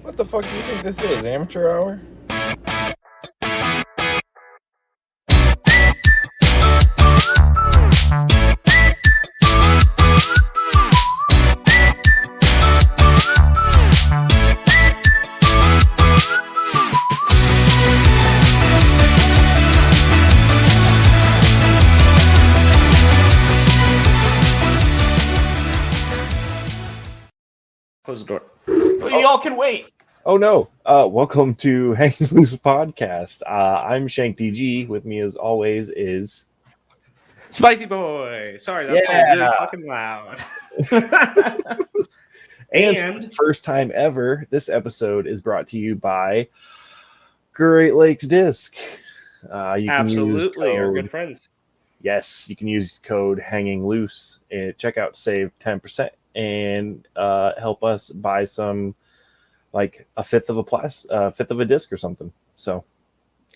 What the fuck do you think this is? Amateur hour? Close the door. Y'all can wait. Oh no. Welcome to Hang Loose Podcast. I'm Shank DG. With me as always is Spicy Boy. Sorry, that's really fucking loud. and for the first time ever, this episode is brought to you by Great Lakes Disc. You can use code, our good friends. Yes, you can use code Hanging Loose at checkout to save 10% and help us buy some, like a fifth of a disc or something. So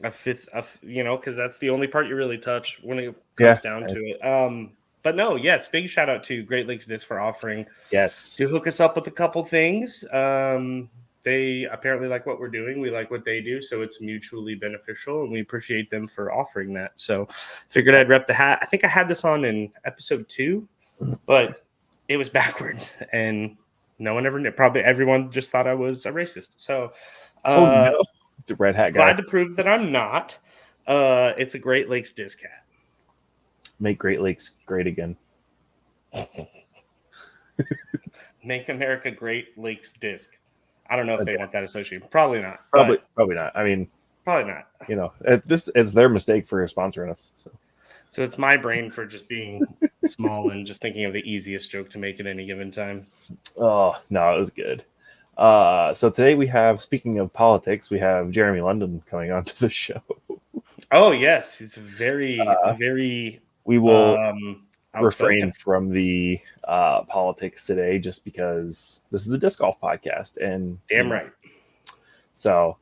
A fifth of, because that's the only part you really touch when it comes down to it. But no, yes, big shout out to Great Lakes Disc for offering to hook us up with a couple things. They apparently like what we're doing. We like what they do, so it's mutually beneficial, and we appreciate them for offering that. So figured I'd rep the hat. I think I had this on in episode 2, but it was backwards, and no one ever knew. Probably everyone just thought I was a racist. So no. The red hat guy. Glad to prove that I'm not. It's a Great Lakes Disc hat. Make Great Lakes great again. Make America Great Lakes Disc. I don't know if they want that associated. Probably not. Probably not. I mean, probably not. This is their mistake for sponsoring us. So it's my brain for just being small and just thinking of the easiest joke to make at any given time. Oh, no, it was good. So today we have, speaking of politics, we have Jeremy London coming onto the show. Oh, yes. It's very. We will refrain from the politics today just because this is a disc golf podcast. And damn right. So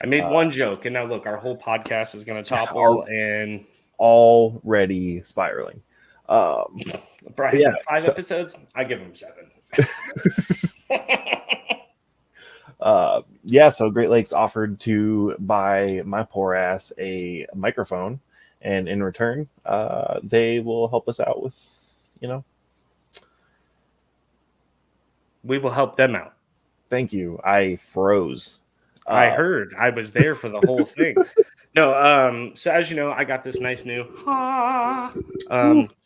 I made one joke, and now look, our whole podcast is going to topple and already spiraling. Brian's at 5 episodes. I give him 7. So Great Lakes offered to buy my poor ass a microphone, and in return, they will help us out with, we will help them out. Thank you. I froze. I heard. I was there for the whole thing. No, so as you know, I got this nice new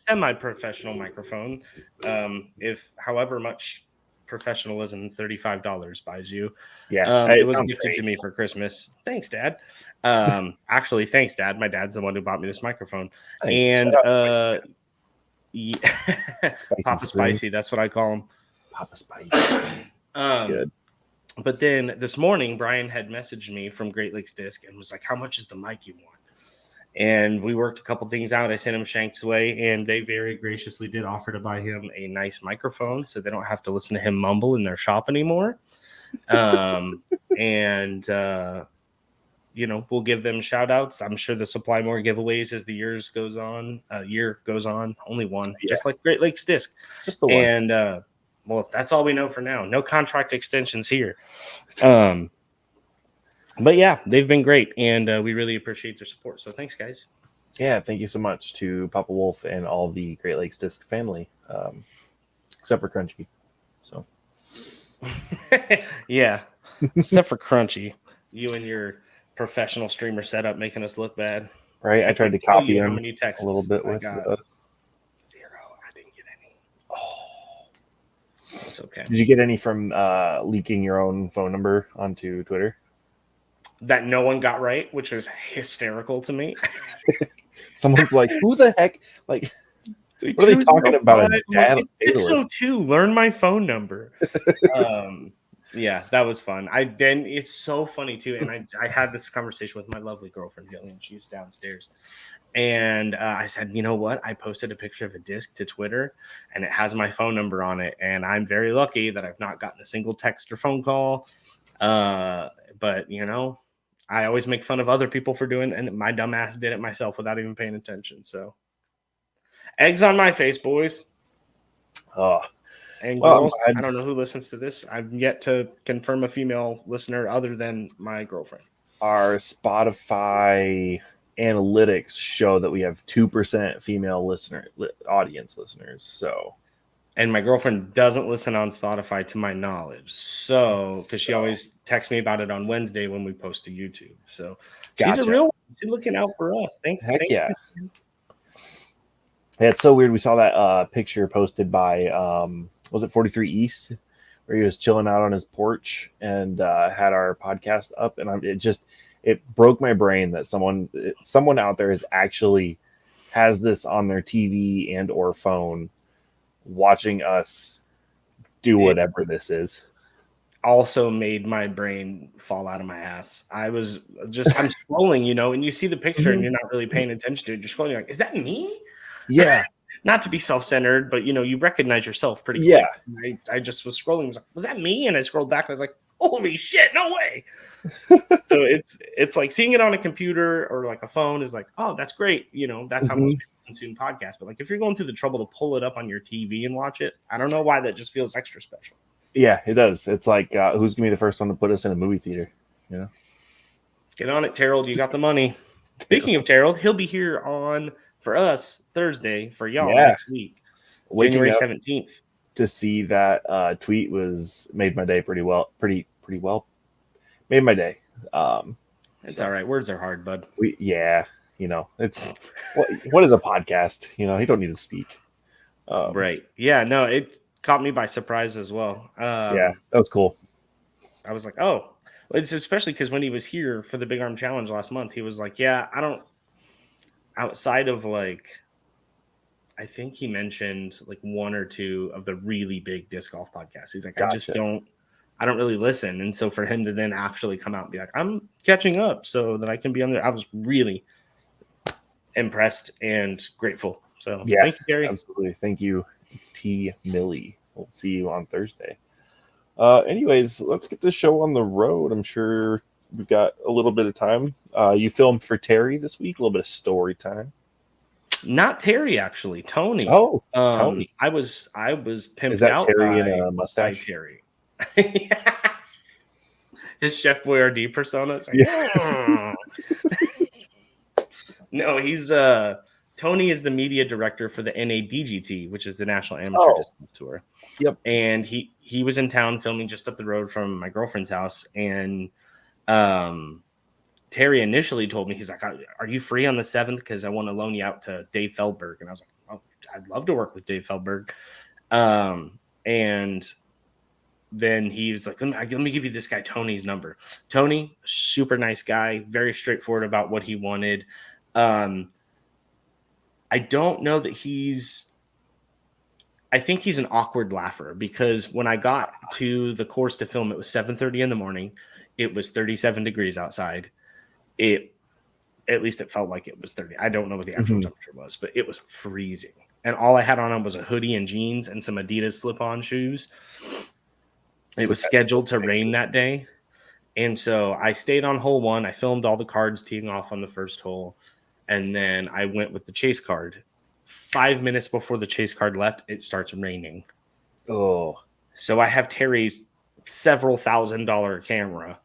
semi-professional microphone. If however much professionalism $35 buys you. It was gifted to me for Christmas. Thanks, Dad. Actually, thanks, Dad. My dad's the one who bought me this microphone. Thanks. And Papa Spicy, that's what I call him. Papa Spicy. That's good. But then this morning, Brian had messaged me from Great Lakes Disc and was like, how much is the mic you want? And we worked a couple things out. I sent him Shank's way, and they very graciously did offer to buy him a nice microphone so they don't have to listen to him mumble in their shop anymore. We'll give them shout outs. I'm sure they'll supply more giveaways as the year goes on. Only one, just like Great Lakes Disc. Just the one. And, well, that's all we know for now. No contract extensions here. But yeah, they've been great, and we really appreciate their support. So thanks, guys. Yeah, thank you so much to Papa Wolf and all the Great Lakes Disc family, except for Crunchy. So, yeah, except for Crunchy, you and your professional streamer setup making us look bad. Right, I tried to copy him a little bit with 0. I didn't get any. Oh, it's okay. Did you get any from leaking your own phone number onto Twitter? That no one got right, which was hysterical to me. Someone's like, who the heck? Like, what are they talking about? Like, 602, learn my phone number. Yeah, that was fun. It's so funny too. And I had this conversation with my lovely girlfriend, Jillian. She's downstairs. And I said, you know what? I posted a picture of a disc to Twitter, and it has my phone number on it. And I'm very lucky that I've not gotten a single text or phone call. But I always make fun of other people for doing it, and my dumb ass did it myself without even paying attention. So eggs on my face, boys. Oh, And girls, I don't know who listens to this. I've yet to confirm a female listener other than my girlfriend. Our Spotify analytics show that we have 2% female audience listeners. So, and my girlfriend doesn't listen on Spotify to my knowledge. So, because she always texts me about it on Wednesday when we post to YouTube. So she's a real one. She's looking out for us. Thanks. Heck yeah. Yeah, it's so weird. We saw that picture posted by was it 43 East, where he was chilling out on his porch and had our podcast up, and it broke my brain that someone out there has this on their TV and or phone, watching us do whatever this is. Also made my brain fall out of my ass. I'm scrolling, and you see the picture and you're not really paying attention to it. You're scrolling, you're like, is that me? Yeah. Not to be self-centered, but you recognize yourself pretty quick. Yeah. I just was scrolling, was that me? And I scrolled back and I was like, holy shit, no way. So it's like seeing it on a computer or like a phone is like, oh, that's great. That's how most people consume podcasts. But like if you're going through the trouble to pull it up on your TV and watch it, I don't know why that just feels extra special. Yeah, it does. It's like who's gonna be the first one to put us in a movie theater? Get on it, Terrell. You got the money. Speaking of Terrell, he'll be here on for us Thursday, for y'all next week, January 17th. To see that tweet made my day pretty well. Made my day. It's all right. Words are hard, bud. It's what is a podcast? You don't need to speak. Right. Yeah. No, it caught me by surprise as well. Yeah, that was cool. I was like, oh, it's especially because when he was here for the Big Arm Challenge last month, he was like, yeah, I don't. Outside of like, I think he mentioned like one or two of the really big disc golf podcasts. He's like, gotcha. I don't really listen. And so for him to then actually come out and be like, I'm catching up so that I can be on there. I was really impressed and grateful. So yeah, thank you, Gary. Absolutely. Thank you, T. Millie. We'll see you on Thursday. Anyways, let's get this show on the road. I'm sure we've got a little bit of time. You filmed for Terry this week, a little bit of story time. Not Terry, actually. Tony. Oh, Tony. I was pimped Is that out Terry by, in a mustache? By Terry. His Chef Boyardee persona. Like, yeah. No, he's Tony is the media director for the NADGT, which is the National Amateur Disc Golf Tour. Yep. And he was in town filming just up the road from my girlfriend's house. And Terry initially told me, he's like, are you free on the 7th? Because I want to loan you out to Dave Feldberg. And I was like, oh, I'd love to work with Dave Feldberg. And then he was like, let me give you this guy Tony's number. Tony, super nice guy, very straightforward about what he wanted. I don't know that I think he's an awkward laugher, because when I got to the course to film, it was 7:30 in the morning. It was 37 degrees outside. At least it felt like it was 30. I don't know what the actual temperature was, but it was freezing. And all I had on was a hoodie and jeans and some Adidas slip-on shoes. It was scheduled to rain that day. And so I stayed on hole 1. I filmed all the cards teeing off on the first hole. And then I went with the chase card. 5 minutes before the chase card left, it starts raining. Oh. So I have Terry's several $1,000 camera,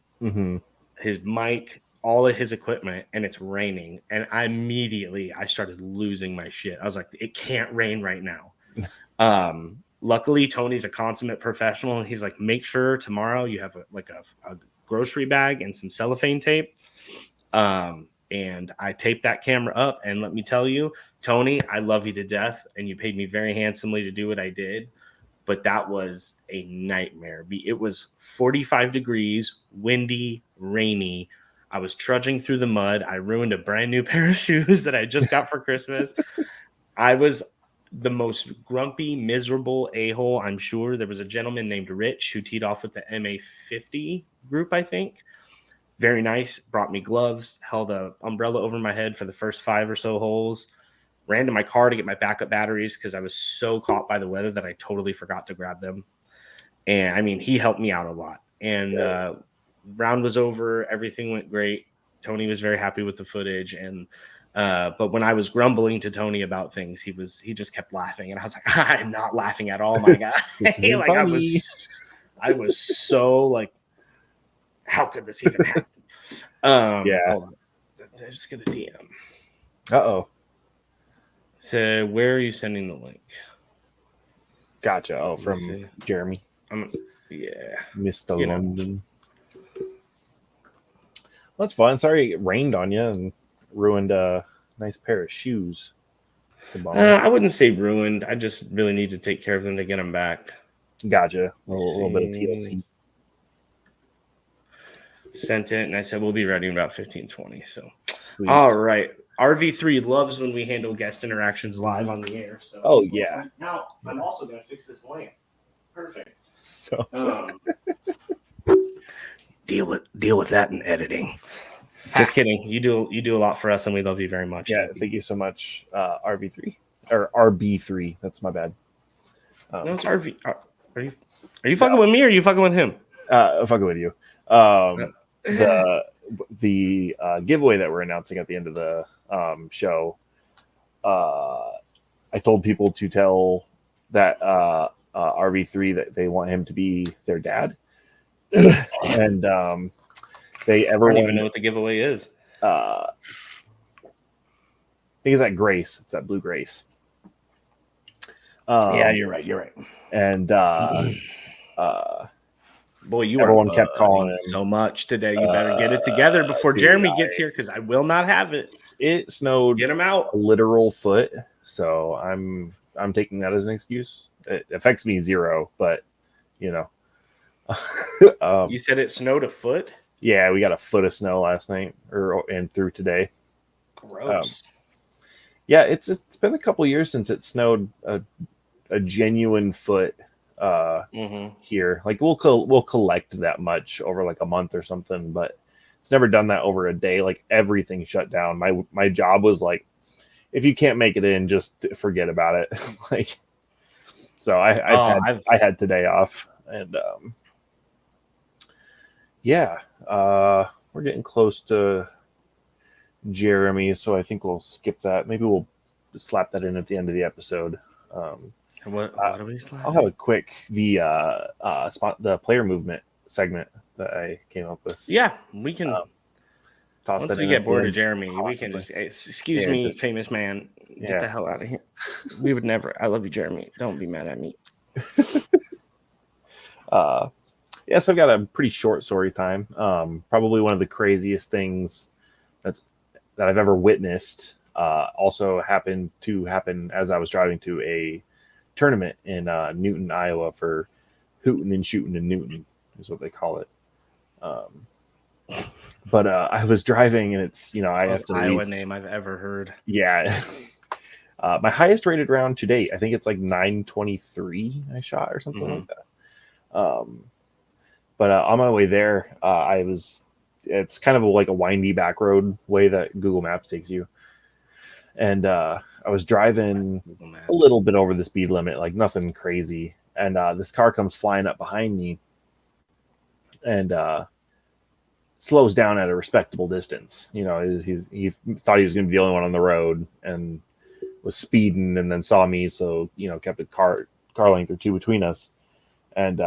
his mic, all of his equipment, and it's raining. And I started losing my shit. I was like, it can't rain right now. Luckily, Tony's a consummate professional. And he's like, make sure tomorrow you have a grocery bag and some cellophane tape. And I taped that camera up. And let me tell you, Tony, I love you to death. And you paid me very handsomely to do what I did. But that was a nightmare. It was 45 degrees, windy, rainy. I was trudging through the mud. I ruined a brand new pair of shoes that I just got for Christmas. I was the most grumpy, miserable a-hole, I'm sure. There was a gentleman named Rich who teed off with the MA50 group, I think. Very nice. Brought me gloves, held an umbrella over my head for the first 5 or so holes. Ran to my car to get my backup batteries because I was so caught by the weather that I totally forgot to grab them. And I mean, he helped me out a lot. And round was over. Everything went great. Tony was very happy with the footage. And But when I was grumbling to Tony about things, he just kept laughing, and I was like, I'm not laughing at all, my guy. This isn't Like funny. I was so like, how could this even happen? Hold on. I just get a DM. Uh-oh. So where are you sending the link? Gotcha. Oh, from Jeremy. Yeah. Mr. London. That's fun. Sorry it rained on you and ruined a nice pair of shoes. I wouldn't say ruined. I just really need to take care of them to get them back. Gotcha. A little bit of TLC. Sent it, and I said we'll be ready in about 15-20. So, sweet. All right. RV3 loves when we handle guest interactions live on the air. So, oh yeah. Now I'm also going to fix this lamp. Perfect. So deal with that in editing. Just kidding. You do a lot for us, and we love you very much. Yeah, thank you so much, RV3 or RB3. That's my bad. No, it's RV. Are you fucking with me, or are you fucking with him? Fucking with you. The giveaway that we're announcing at the end of the show. I told people to tell that RV3 that they want him to be their dad, and they I don't even know what the giveaway is. I think it's that Grace. It's that blue Grace. Yeah, you're right. And boy, everyone kept calling him so much today. You better get it together before Jeremy gets here, because I will not have it. It snowed. Get him out. A literal foot. So I'm taking that as an excuse. It affects me zero, but you know. You said it snowed a foot? Yeah, we got a foot of snow last night and through today. Gross. Yeah, it's been a couple years since it snowed a genuine foot here. Like we'll collect that much over like a month or something, but it's never done that over a day. Like everything shut down. My job was like, if you can't make it in, just forget about it. Like, so I had today off, and we're getting close to Jeremy, so I think we'll skip that. Maybe we'll slap that in at the end of the episode. What do we slap? I'll have a quick the player movement segment that I came up with. Yeah, we can. Once we get bored of Jeremy, possibly. We can just excuse me, famous man, get the hell out of here. We would never. I love you, Jeremy. Don't be mad at me. So I've got a pretty short story time. Probably one of the craziest things that I've ever witnessed. Also happened as I was driving to a tournament in Newton, Iowa for hootin' and shootin' in Newton is what they call it. But I was driving, and it's I have to Iowa name I've ever heard. Yeah. My highest rated round to date, I think it's like 923 I shot or something like that. But on my way there, it's kind of like a windy back road way that Google Maps takes you. And I was driving a little bit over the speed limit, like nothing crazy. And this car comes flying up behind me and slows down at a respectable distance. He thought he was going to be the only one on the road and was speeding, and then saw me. So, kept a car length or two between us. And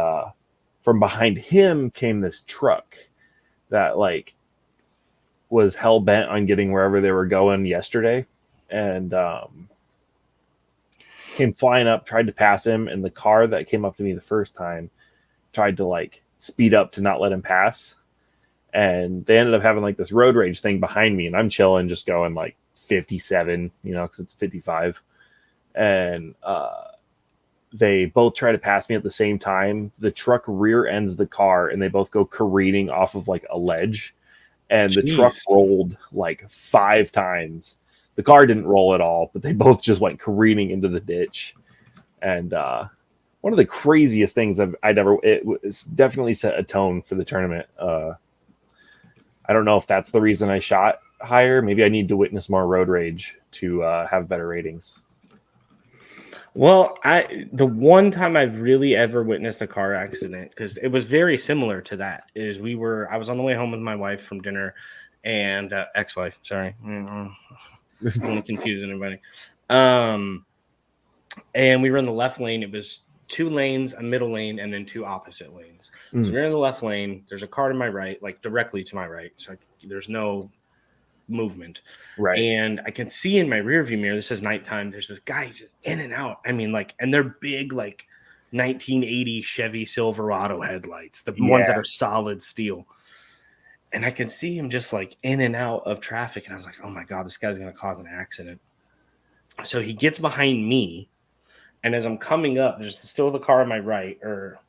from behind him came this truck that was hell bent on getting wherever they were going yesterday, and came flying up, tried to pass him, and the car that came up to me the first time tried to speed up to not let him pass, and they ended up having this road rage thing behind me, and I'm chilling, just going 57, because it's 55, and they both try to pass me at the same time. The truck rear ends the car, and they both go careening off of a ledge. And the truck rolled 5 times. The car didn't roll at all, but they both just went careening into the ditch. And one of the craziest things it's definitely set a tone for the tournament. I don't know if that's the reason I shot higher. Maybe I need to witness more road rage to have better ratings. Well, the one time I've really ever witnessed a car accident, because it was very similar to that, is I was on the way home with my wife from dinner, and ex-wife, sorry. don't want to confuse anybody. And we were in the left lane. It was 2 lanes, a middle lane, and then 2 opposite lanes. So we're in the left lane. There's a car to my right, like directly to my right. So there's no movement. Right. And I can see in my rearview mirror, this is nighttime, there's this guy just in and out. I mean, like, and they're big, like 1980 Chevy Silverado headlights, the ones that are solid steel. And I can see him just like in and out of traffic. And I was like, oh my God, this guy's going to cause an accident. So he gets behind me. And as I'm coming up, there's still the car on my right, or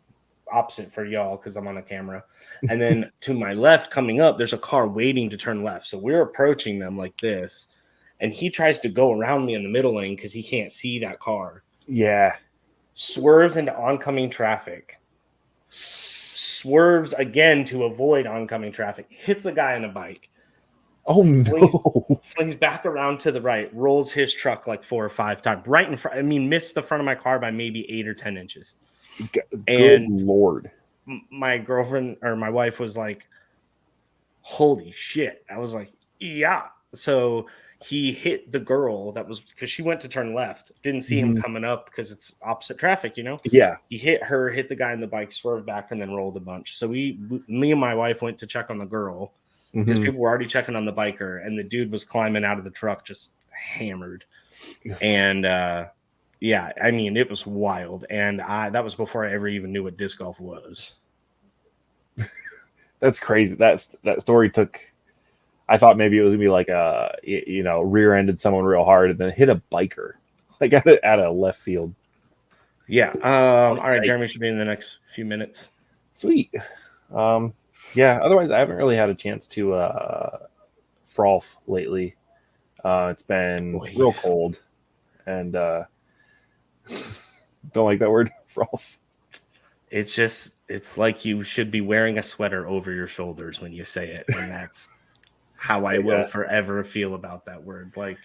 opposite for y'all because I'm on a camera. And then to my left, coming up, there's a car waiting to turn left. So we're approaching them like this. And he tries to go around me in the middle lane because he can't see that car. Yeah. Swerves into oncoming traffic. Swerves again to avoid oncoming traffic. Hits a guy on a bike. Oh, no. Flings back around to the right, rolls his truck like 4 or 5 times, right in front. I mean, missed the front of my car by maybe 8 or 10 inches. Good Lord. My girlfriend or my wife was like, holy shit. I was like, yeah. So he hit the girl that was, because she went to turn left. Didn't see him coming up because it's opposite traffic, you know? Yeah. He hit her, hit the guy on the bike, swerved back, and then rolled a bunch. So me and my wife went to check on the girl. Because people were already checking on the biker, and the dude was climbing out of the truck just hammered. And yeah, I mean, it was wild. And that was before I ever even knew what disc golf was. That's crazy. That story took, I thought maybe it was gonna be like rear-ended someone real hard and then hit a biker like at a left field. Yeah. All right, Jeremy should be in the next few minutes. Sweet. Yeah, otherwise I haven't really had a chance to frolf lately. It's been real cold, and don't like that word, frolf. It's like you should be wearing a sweater over your shoulders when you say it, and that's how I will forever feel about that word. Like,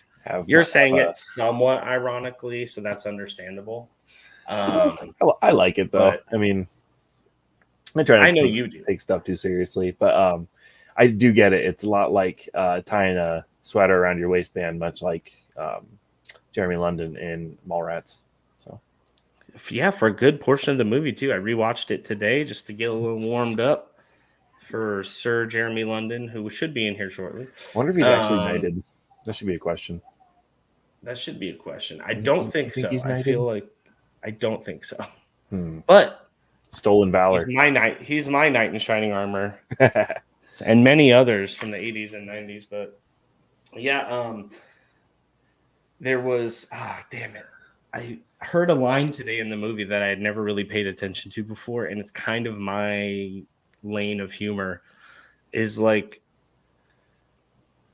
you're saying it somewhat ironically, so that's understandable. I like it though. I mean, I know you do take stuff too seriously, but I do get it. It's a lot like tying a sweater around your waistband, much like Jeremy London in Mallrats. So, yeah, for a good portion of the movie too. I rewatched it today just to get a little warmed up for Sir Jeremy London, who should be in here shortly. I wonder if he's actually knighted. That should be a question. That should be a question. I don't think so. I feel like I don't think so. But stolen valor. He's my knight in shining armor, and many others from the 80s and 90s. But yeah, there was damn it. I heard a line today in the movie that I had never really paid attention to before, and it's kind of my lane of humor. Is like,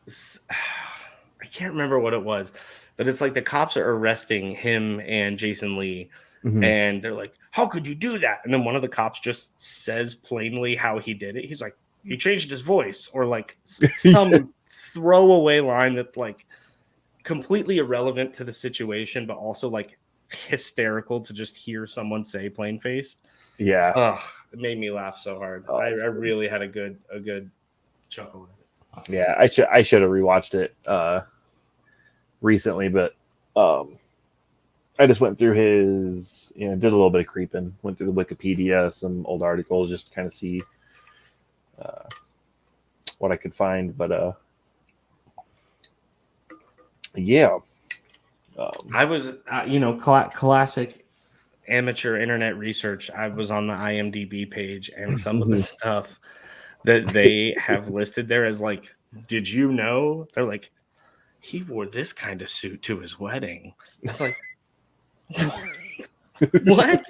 I can't remember what it was, but it's like the cops are arresting him and Jason Lee. And they're like, how could you do that? And then one of the cops just says plainly how he did it. He's like, he changed his voice, or like some throwaway line that's like completely irrelevant to the situation, but also like hysterical to just hear someone say plain faced. Yeah. It made me laugh so hard. I really had a good chuckle at it. Yeah, I should have rewatched it recently, but I just went through his, did a little bit of creeping, went through the Wikipedia, some old articles, just to kind of see what I could find. But yeah. I was, classic amateur internet research. I was on the IMDb page, and some of the stuff that they have listed there as like, did you know? They're like, he wore this kind of suit to his wedding. It's like, what?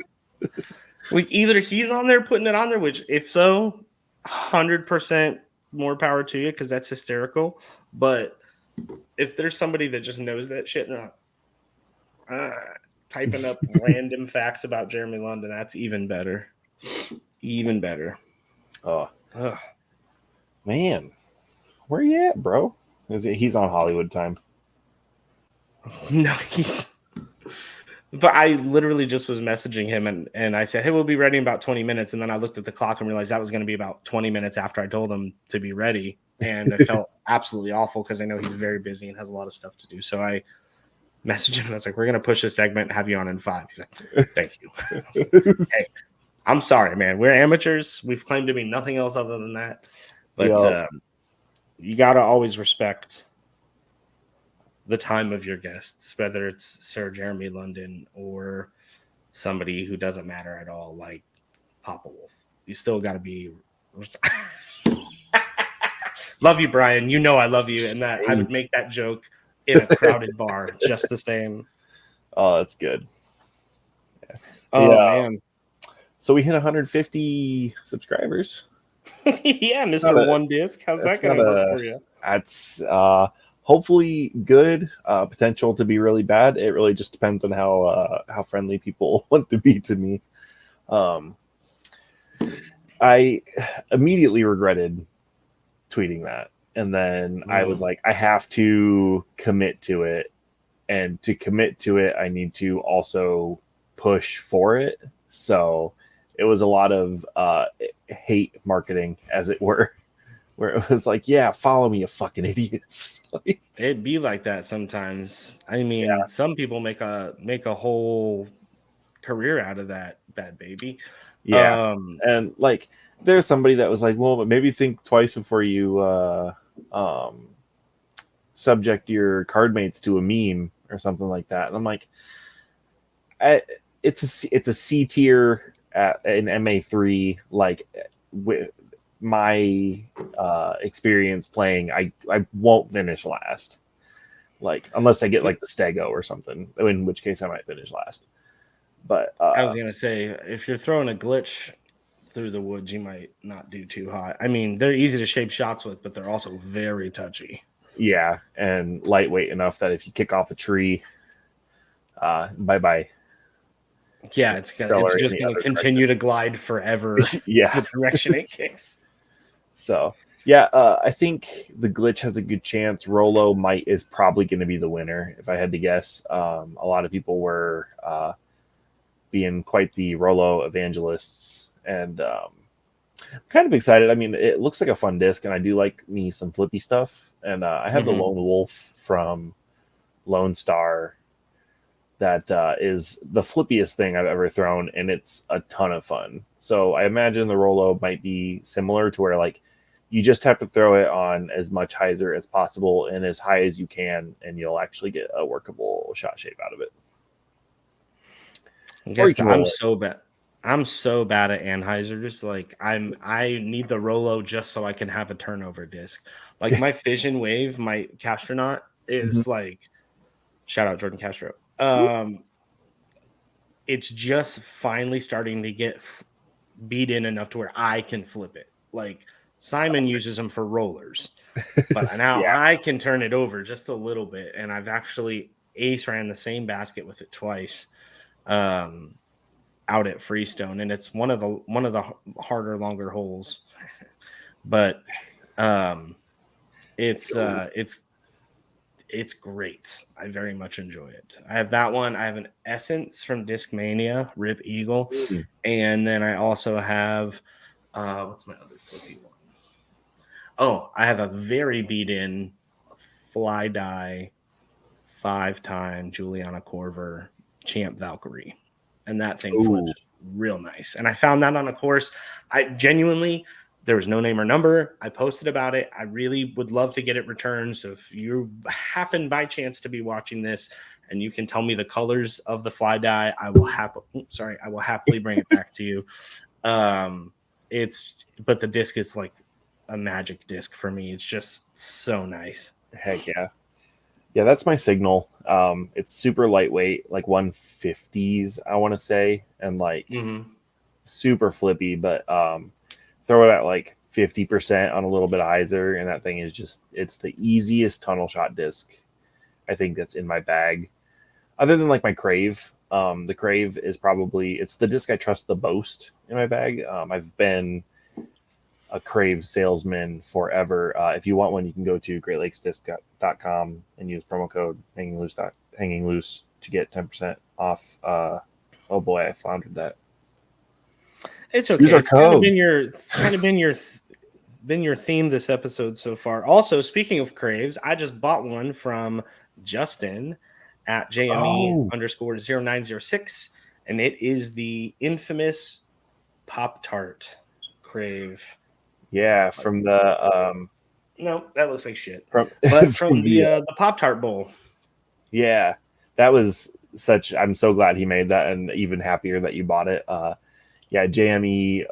Like, either he's on there putting it on there, which if so, 100% more power to you, because that's hysterical. But if there's somebody that just knows that shit and typing up random facts about Jeremy London, that's even better. Even better. Oh, man, where you at, bro? He's on Hollywood time. No, but I literally just was messaging him and I said, hey, we'll be ready in about 20 minutes. And then I looked at the clock and realized that was going to be about 20 minutes after I told him to be ready. and I felt absolutely awful because I know he's very busy and has a lot of stuff to do. So I messaged him and I was like, "We're gonna push this segment, have you on in 5." He's like, "Thank you." Like, hey, I'm sorry, man. We're amateurs. We've claimed to be nothing else other than that. But you gotta always respect the time of your guests, whether it's Sir Jeremy London or somebody who doesn't matter at all, like Papa Wolf. You still got to be. Love you, Brian. You know I love you, and that I would make that joke in a crowded bar just the same. Oh, that's good. Yeah. Oh man! So we hit 150 subscribers. Yeah, Mr. One Disc. How's that going to work for you? That's hopefully good. Potential to be really bad. It really just depends on how friendly people want to be to me. I immediately regretted tweeting that, and then I was like, I have to commit to it, and to commit to it, I need to also push for it. So it was a lot of hate marketing, as it were, where it was like, yeah, follow me, you fucking idiots. It'd be like that sometimes. I mean, some people make a whole career out of that, bad baby. Yeah. And like, there's somebody that was like, well, but maybe think twice before you subject your card mates to a meme or something like that. And I'm like, it's a C tier at an MA3. Like, with my experience playing, I won't finish last. Like, unless I get like the Stego or something, in which case I might finish last. But I was gonna say, if you're throwing a glitch through the woods, you might not do too hot. I mean, they're easy to shape shots with, but they're also very touchy. Yeah, and lightweight enough that if you kick off a tree, bye bye. Yeah, it's just going to continue to glide forever. Yeah, the direction it kicks. So yeah, I think the glitch has a good chance. Rolo is probably going to be the winner, if I had to guess. A lot of people were being quite the Rolo evangelists, and kind of excited. I mean, it looks like a fun disc, and I do like me some flippy stuff. And I have the Lone Wolf from Lone Star. That is the flippiest thing I've ever thrown, and it's a ton of fun. So I imagine the Rolo might be similar to where, like, you just have to throw it on as much hyzer as possible and as high as you can, and you'll actually get a workable shot shape out of it. I guess I'm so bad. I'm so bad at anhyzers. Like, I need the Rolo just so I can have a turnover disc. Like, my Fission Wave, my Castronaut is like, shout out Jordan Castro. It's just finally starting to get beat in enough to where I can flip it. Like, Simon uses them for rollers, but now I can turn it over just a little bit. And I've actually ace ran the same basket with it twice. Out at Freestone, and it's one of the harder, longer holes, but it's great. I very much enjoy it. I have that one. I have an Essence from Discmania, Rip Eagle, and then I also have what's my other flippy one? Oh, I have a very beat in fly die 5-time Juliana Corver Champ Valkyrie. And that thing flips real nice. And I found that on a course. I genuinely, there was no name or number. I posted about it. I really would love to get it returned. So if you happen by chance to be watching this and you can tell me the colors of the fly die, I will happily bring it back to you. But the disc is like a magic disc for me. It's just so nice. Heck yeah. Yeah, that's my signal. It's super lightweight, like 150s, I want to say, and like super flippy, but throw it at like 50% on a little bit of hyzer, and that thing is it's the easiest tunnel shot disc I think that's in my bag. Other than like my Crave. The Crave is it's the disc I trust the most in my bag. I've been a Crave salesman forever. If you want one, you can go to greatlakesdisc.com and use promo code hanging loose to get 10% off. Oh boy, I floundered that. It's okay. It's kind of been your been your theme this episode so far. Also, speaking of craves, I just bought one from Justin at JME_0906, and it is the infamous Pop-Tart crave. Yeah, from the no, that looks like shit. But from the Pop-Tart bowl. Yeah, that was I'm so glad he made that, and even happier that you bought it. Yeah, JME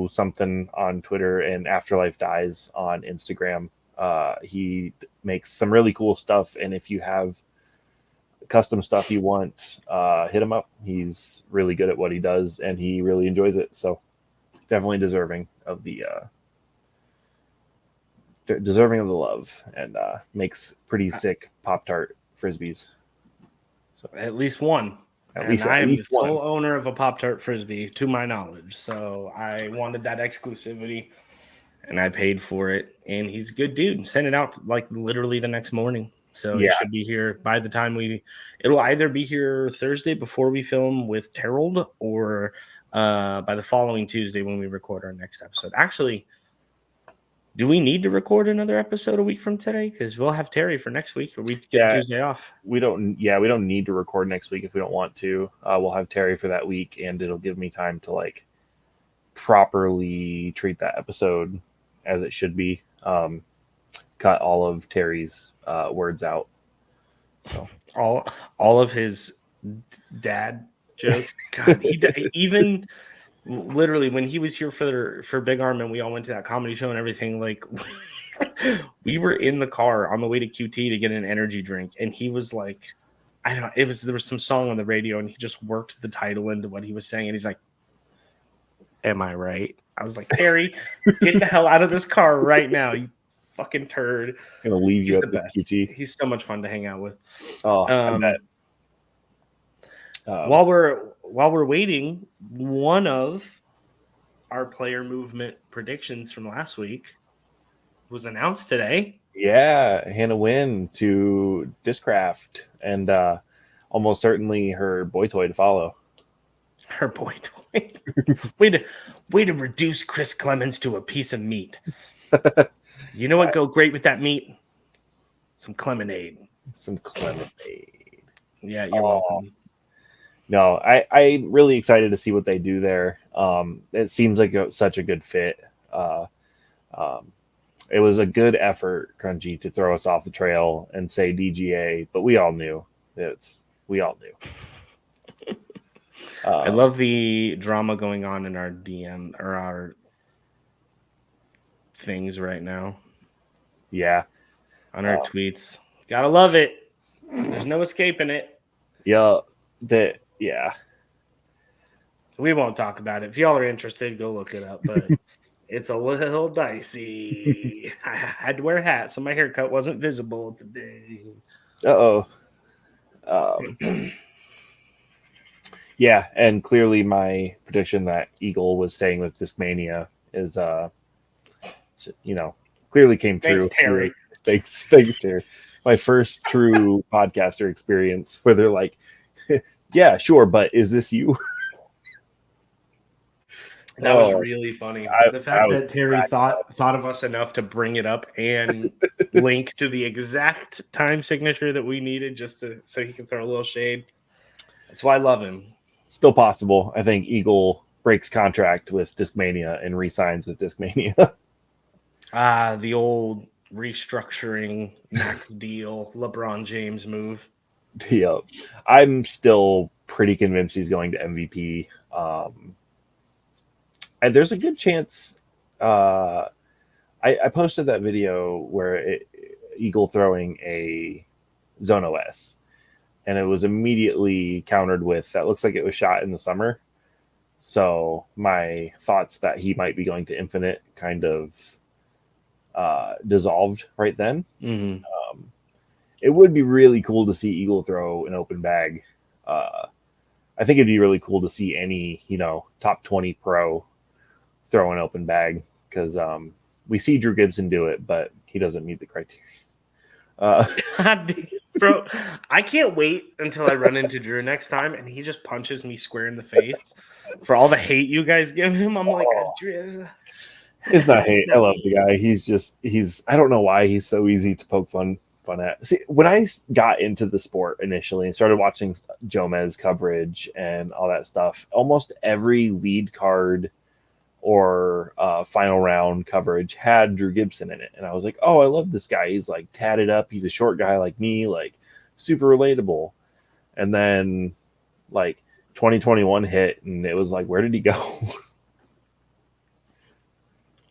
something on Twitter and Afterlife Dies on Instagram. He makes some really cool stuff, and if you have custom stuff you want, hit him up. He's really good at what he does, and he really enjoys it. So definitely deserving of the love, and makes pretty sick Pop-Tart Frisbees. So at least one. I am the sole owner of a Pop-Tart Frisbee, to my knowledge. So I wanted that exclusivity, and I paid for it. And he's a good dude. Sent it out like literally the next morning. So it should be here by the time it'll either be here Thursday before we film with Terrell, or by the following Tuesday when we record our next episode. Actually, do we need to record another episode a week from today? Because we'll have Terry for next week, or we get Tuesday off. We don't need to record next week if we don't want to. We'll have Terry for that week, and it'll give me time to like properly treat that episode as it should be. Cut all of Terry's words out. So all of his dad jokes. God, even literally when he was here for Big Arm and we all went to that comedy show and everything, like we were in the car on the way to QT to get an energy drink, and he was like, there was some song on the radio, and he just worked the title into what he was saying, and he's like, "Am I right?" I was like, "Terry, get the hell out of this car right now, you fucking turd." I'm gonna leave you at this QT. He's so much fun to hang out with. I bet. While we're waiting, one of our player movement predictions from last week was announced today. Yeah, Hannah Wynn to Discraft, and almost certainly her boy toy to follow. Her boy toy. way to reduce Chris Clemens to a piece of meat. You know what go great with that meat? Some Clemonade. Yeah, you're welcome. No, I'm really excited to see what they do there. It seems like such a good fit. It was a good effort, Crunchy, to throw us off the trail and say DGA, but we all knew. I love the drama going on in our DM or our things right now. Yeah. On our tweets. Gotta love it. There's no escaping it. Yeah. We won't talk about it. If y'all are interested, go look it up. But it's a little dicey. I had to wear a hat, so my haircut wasn't visible today. Yeah, and clearly my prediction that Eagle was staying with Discmania is, clearly came true. Thanks, Terry. Thanks, Terry. My first true podcaster experience where they're like, yeah, sure, but is this you? That was really funny. The fact that Terry thought of us enough to bring it up and link to the exact time signature that we needed so he can throw a little shade. That's why I love him. Still possible. I think Eagle breaks contract with Discmania and re-signs with Discmania. The old restructuring max deal LeBron James move. Yep. I'm still pretty convinced he's going to MVP. And there's a good chance. I posted that video where Eagle throwing a Zone OS, and it was immediately countered with that looks like it was shot in the summer. So my thoughts that he might be going to Infinite kind of dissolved right then. Mm-hmm. It would be really cool to see Eagle throw an open bag. I think it'd be really cool to see any, top 20 pro throw an open bag, because we see Drew Gibson do it, but he doesn't meet the criteria. Bro, I can't wait until I run into Drew next time and he just punches me square in the face for all the hate you guys give him. I'm like, Drew. It's not hate. I love the guy. He's I don't know why he's so easy to poke fun at. See, when I got into the sport initially and started watching Jomez coverage and all that stuff, almost every lead card or final round coverage had Drew Gibson in it. And I was like, oh, I love this guy. He's like tatted up. He's a short guy like me, like super relatable. And then like 2021 hit and it was like, where did he go?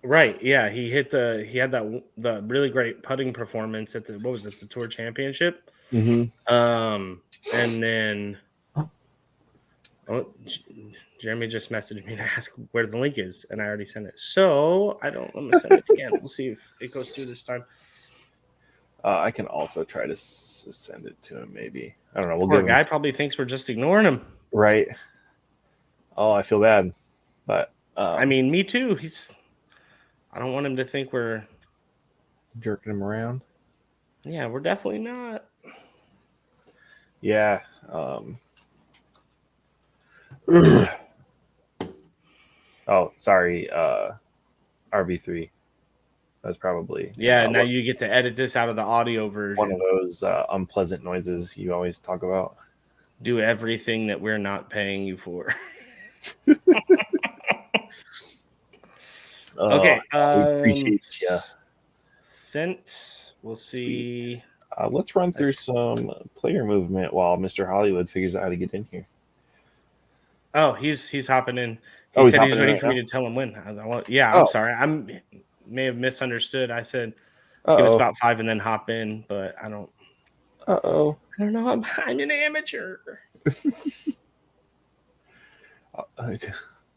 Right. Yeah. He had the really great putting performance at the Tour Championship. Mm-hmm. And then Jeremy just messaged me to ask where the link is, and I already sent it. So I'm gonna send it again. We'll see if it goes through this time. I can also try to send it to him. Maybe I don't know. We'll Poor guy probably thinks we're just ignoring him. Right. Oh, I feel bad, but I mean, me too. I don't want him to think we're jerking him around. Yeah, we're definitely not. Yeah. Oh, sorry. RB3. That's probably now you get to edit this out of the audio version. One of those unpleasant noises you always talk about. Do everything that we're not paying you for. Okay. We appreciate you. Sent. We'll see. Let's run through some player movement while Mr. Hollywood figures out how to get in here. Oh, he's hopping in. He said he's ready for me to tell him when. I'm sorry. I may have misunderstood. I said give us about 5 and then hop in, but I don't. I don't know. I'm an amateur.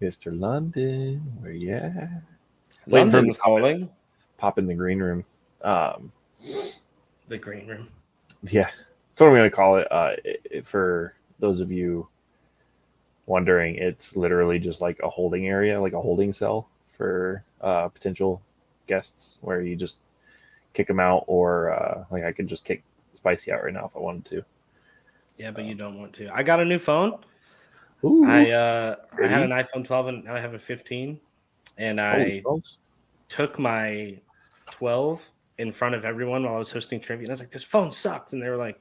Mr. London, where you at? London's calling. Pop in the green room. The green room. Yeah, that's what I'm going to call it. For those of you wondering, it's literally just like a holding area, like a holding cell for potential guests, where you just kick them out, or like I could just kick Spicy out right now if I wanted to. Yeah, but you don't want to. I got a new phone. Ooh, I had an iPhone 12 and now I have a 15, and I took my 12 in front of everyone while I was hosting trivia, and I was like, "This phone sucks," and they were like,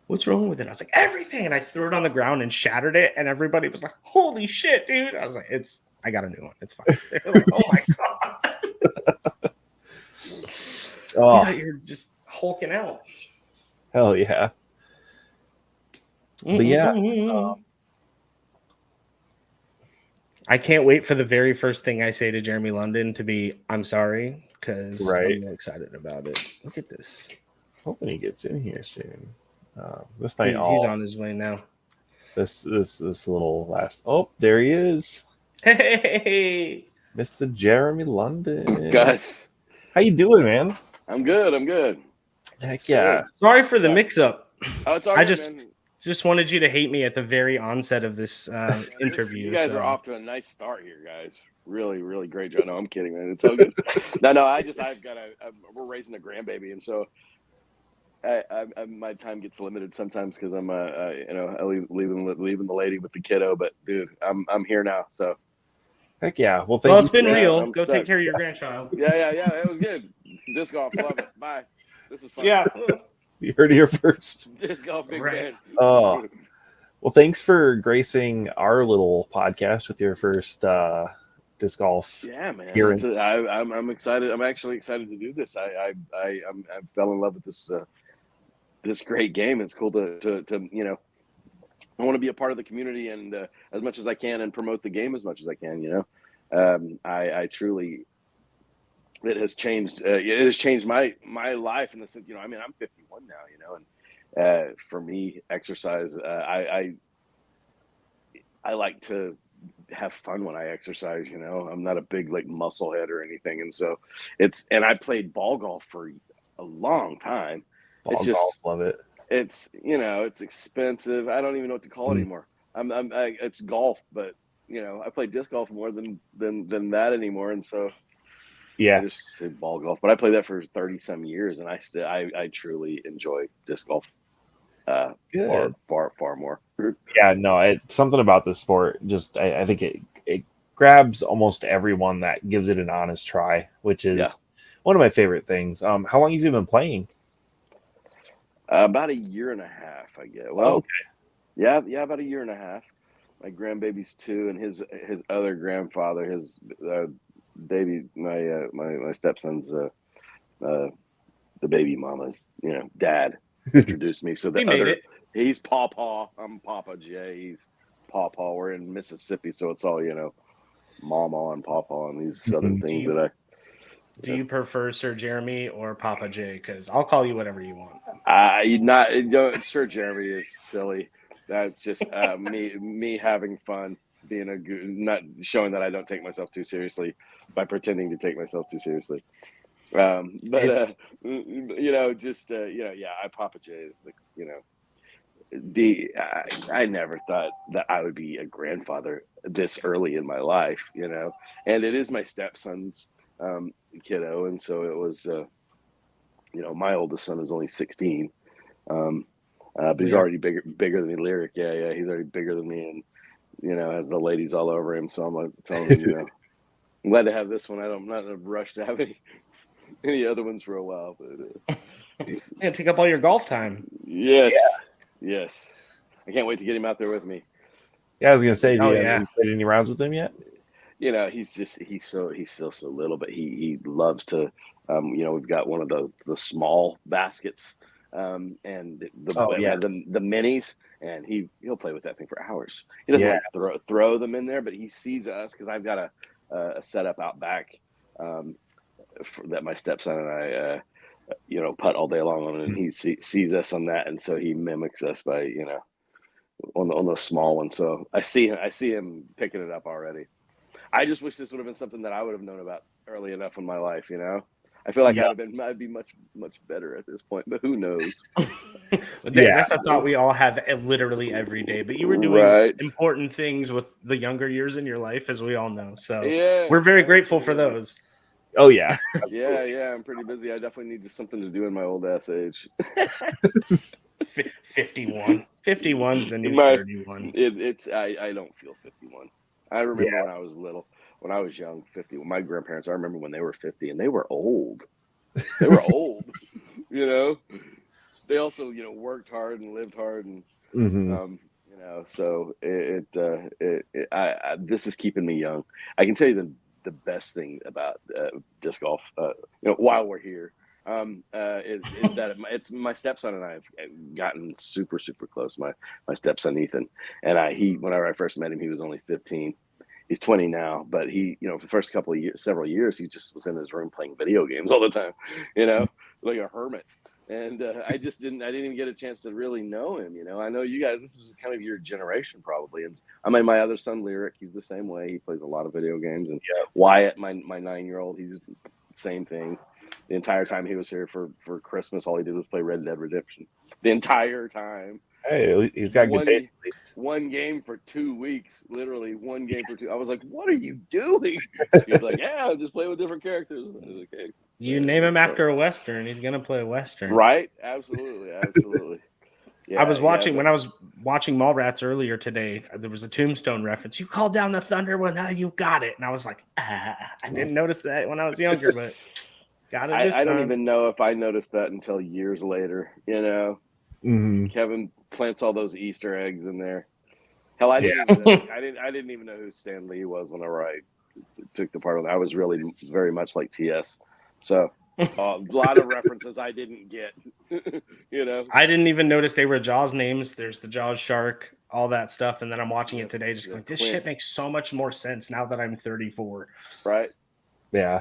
"What's wrong with it?" I was like, "Everything," and I threw it on the ground and shattered it, and everybody was like, "Holy shit, dude!" I was like, I got a new one. It's fine." They were like, "Oh my god!" I thought you were just hulking out. Hell yeah! But yeah. I can't wait for the very first thing I say to Jeremy London to be, "I'm sorry," because I'm excited about it. Look at this. Hoping he gets in here soon. This might he's on his way now. This little last. Oh, there he is. Hey, Mr. Jeremy London. Guys, how you doing, man? I'm good. Heck yeah. Sorry for the mix-up. Oh, it's all right, man. Just wanted you to hate me at the very onset of this interview. You guys are off to a nice start here, guys. Really, really great job. No, I'm kidding, man. It's all good. We're raising a grandbaby, and so my time gets limited sometimes because I'm leaving the lady with the kiddo. But dude, I'm here now. So heck yeah. Well, it's been real. Go take care of your grandchild. Yeah. It was good. Disc golf, love it. Bye. This is fun. Yeah. You heard it here first. Disc golf, big fan. Oh, well, thanks for gracing our little podcast with your first disc golf. Yeah, man. Appearance. I'm excited. I'm actually excited to do this. I fell in love with this great game. It's cool to I want to be a part of the community and as much as I can and promote the game as much as I can. I truly. It has changed. It has changed my life in the sense, I'm 51 now, and for me, exercise. I like to have fun when I exercise. I'm not a big muscle head or anything, and so and I played ball golf for a long time. Golf, love it. It's it's expensive. I don't even know what to call it anymore. It's golf, but I play disc golf more than that anymore, and so. Yeah, I just say ball golf, but I played that for 30-some years, and I truly enjoy disc golf far more. Yeah, no, it's something about this sport. Just I think it grabs almost everyone that gives it an honest try, which is one of my favorite things. How long have you been playing? About a year and a half, I guess. Well, okay. Yeah, about a year and a half. My grandbaby's 2, and his other grandfather, his baby, my stepson's the baby mama's dad introduced me. So he's Pawpaw. I'm Papa J. He's Pawpaw. We're in Mississippi, so it's all Mama and Pawpaw and these southern things that I. Do you prefer Sir Jeremy or Papa J? Because I'll call you whatever you want. Sir Jeremy is silly. That's just me having fun, being not showing that I don't take myself too seriously by pretending to take myself too seriously. I Papa J is I never thought that I would be a grandfather this early in my life, and it is my stepson's kiddo, and so it was my oldest son is only 16, but he's already bigger than me. Lyric, yeah, he's already bigger than me, and has the ladies all over him. So I'm like telling him, I'm glad to have this one. I'm not in a rush to have any other ones for a while, but it's gonna take up all your golf time. Yes, I can't wait to get him out there with me. Yeah, I was gonna say, have you played any rounds with him yet? He's still so little, but he loves to. We've got one of the small baskets, and the minis, and he'll play with that thing for hours. He doesn't throw them in there, but he sees us because I've got a setup out back that my stepson and I putt all day long on, and he sees us on that, and so he mimics us by on those small ones. So I see him picking it up already. I just wish this would have been something that I would have known about early enough in my life. I feel like I'd be much better at this point, but who knows? That's a thought we all have literally every day. But you were doing important things with the younger years in your life, as we all know. So we're very grateful for those. Oh yeah, yeah. I'm pretty busy. I definitely need something to do in my old ass age. 51. 51's the new 31. I don't feel 51. I remember when I was little, when I was young, 50. My grandparents, I remember when they were 50, and they were old. They were old. They also worked hard and lived hard, and so this is keeping me young. I can tell you the best thing about disc golf, while we're here, is that it's my stepson and I have gotten super, super close. My stepson Ethan, and whenever I first met him, he was only 15. He's 20 now, but he, for the first several years, he just was in his room playing video games all the time, like a hermit. And I didn't even get a chance to really know him. I know you guys, this is kind of your generation probably. And my other son, Lyric, he's the same way. He plays a lot of video games. And Wyatt, my 9-year-old, he's the same thing. The entire time he was here for Christmas, all he did was play Red Dead Redemption the entire time. Hey, he's got good taste at least. One game for 2 weeks, literally one game for 2. I was like, "What are you doing?" He's like, "Yeah, I'm just playing with different characters." I was like, "Okay." You name him after a Western, he's gonna play a Western. Right? Absolutely. Yeah, I was watching when I was watching Mallrats earlier today. There was a Tombstone reference. You called down the thunder, well now you got it, and I was like, I didn't notice that when I was younger, but got it this time. I don't even know if I noticed that until years later. Kevin plants all those Easter eggs in there. Hell, I didn't even know who Stan Lee was whenever I took the part of it. I was really very much like TS. So a lot of references I didn't get. I didn't even notice they were Jaws names. There's the Jaws shark, all that stuff, and then I'm watching it today, just going, this shit makes so much more sense now that I'm 34. Right? Yeah.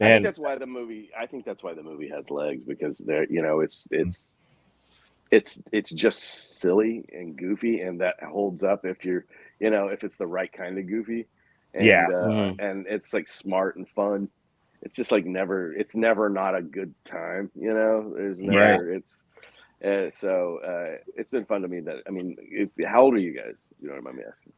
I think that's why the movie has legs, because they're it's just silly and goofy, and that holds up if you're if it's the right kind of goofy, and and it's like smart and fun. It's just like it's never not a good time, there's never it's been fun to me how old are you guys? You don't mind me asking?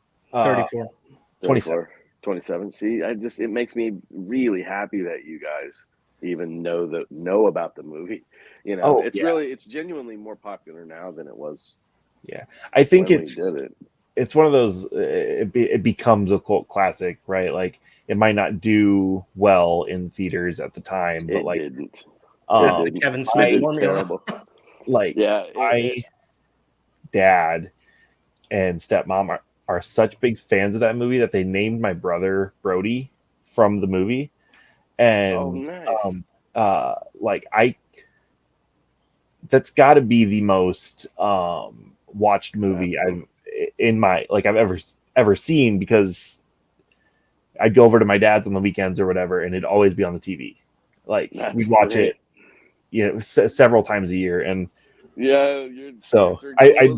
34. 27. See, it makes me really happy that you guys even know about the movie. It's genuinely more popular now than it was. Yeah, I think when we did it. it's one of those. It becomes a cult classic, right? Like it might not do well in theaters at the time, but It didn't. That's the Kevin Smith formula. Terrible. Like my dad and stepmom are such big fans of that movie that they named my brother Brody from the movie, and nice. like that's got to be the most watched movie I've ever seen, because I'd go over to my dad's on the weekends or whatever, and it'd always be on the TV. Like we'd watch it, several times a year, and so I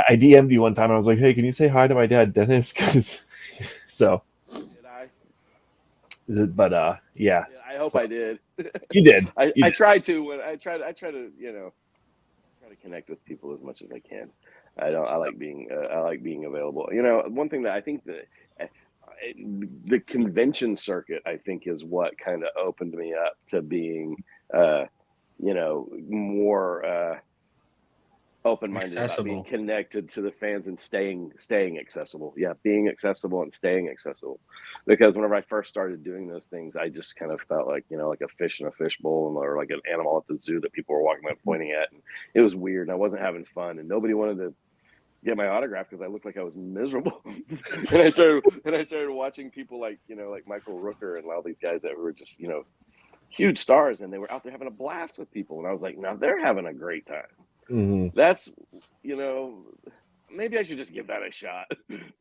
DM'd you one time and I was like, hey, can you say hi to my dad Dennis? Because so but yeah, I hope I did. You did. I try to when I try to try to connect with people as much as I can. I like being available. One thing that I think that the convention circuit, I think, is what kind of opened me up to being more open-minded about being connected to the fans and staying accessible. Yeah, being accessible and staying accessible. Because whenever I first started doing those things, I just kind of felt like, like a fish in a fishbowl, or like an animal at the zoo that people were walking by pointing at. And it was weird, and I wasn't having fun, and nobody wanted to get my autograph because I looked like I was miserable. and I started watching people like Michael Rooker and all these guys that were just, huge stars, and they were out there having a blast with people. And I was like, now they're having a great time. Mm-hmm. That's, maybe I should just give that a shot.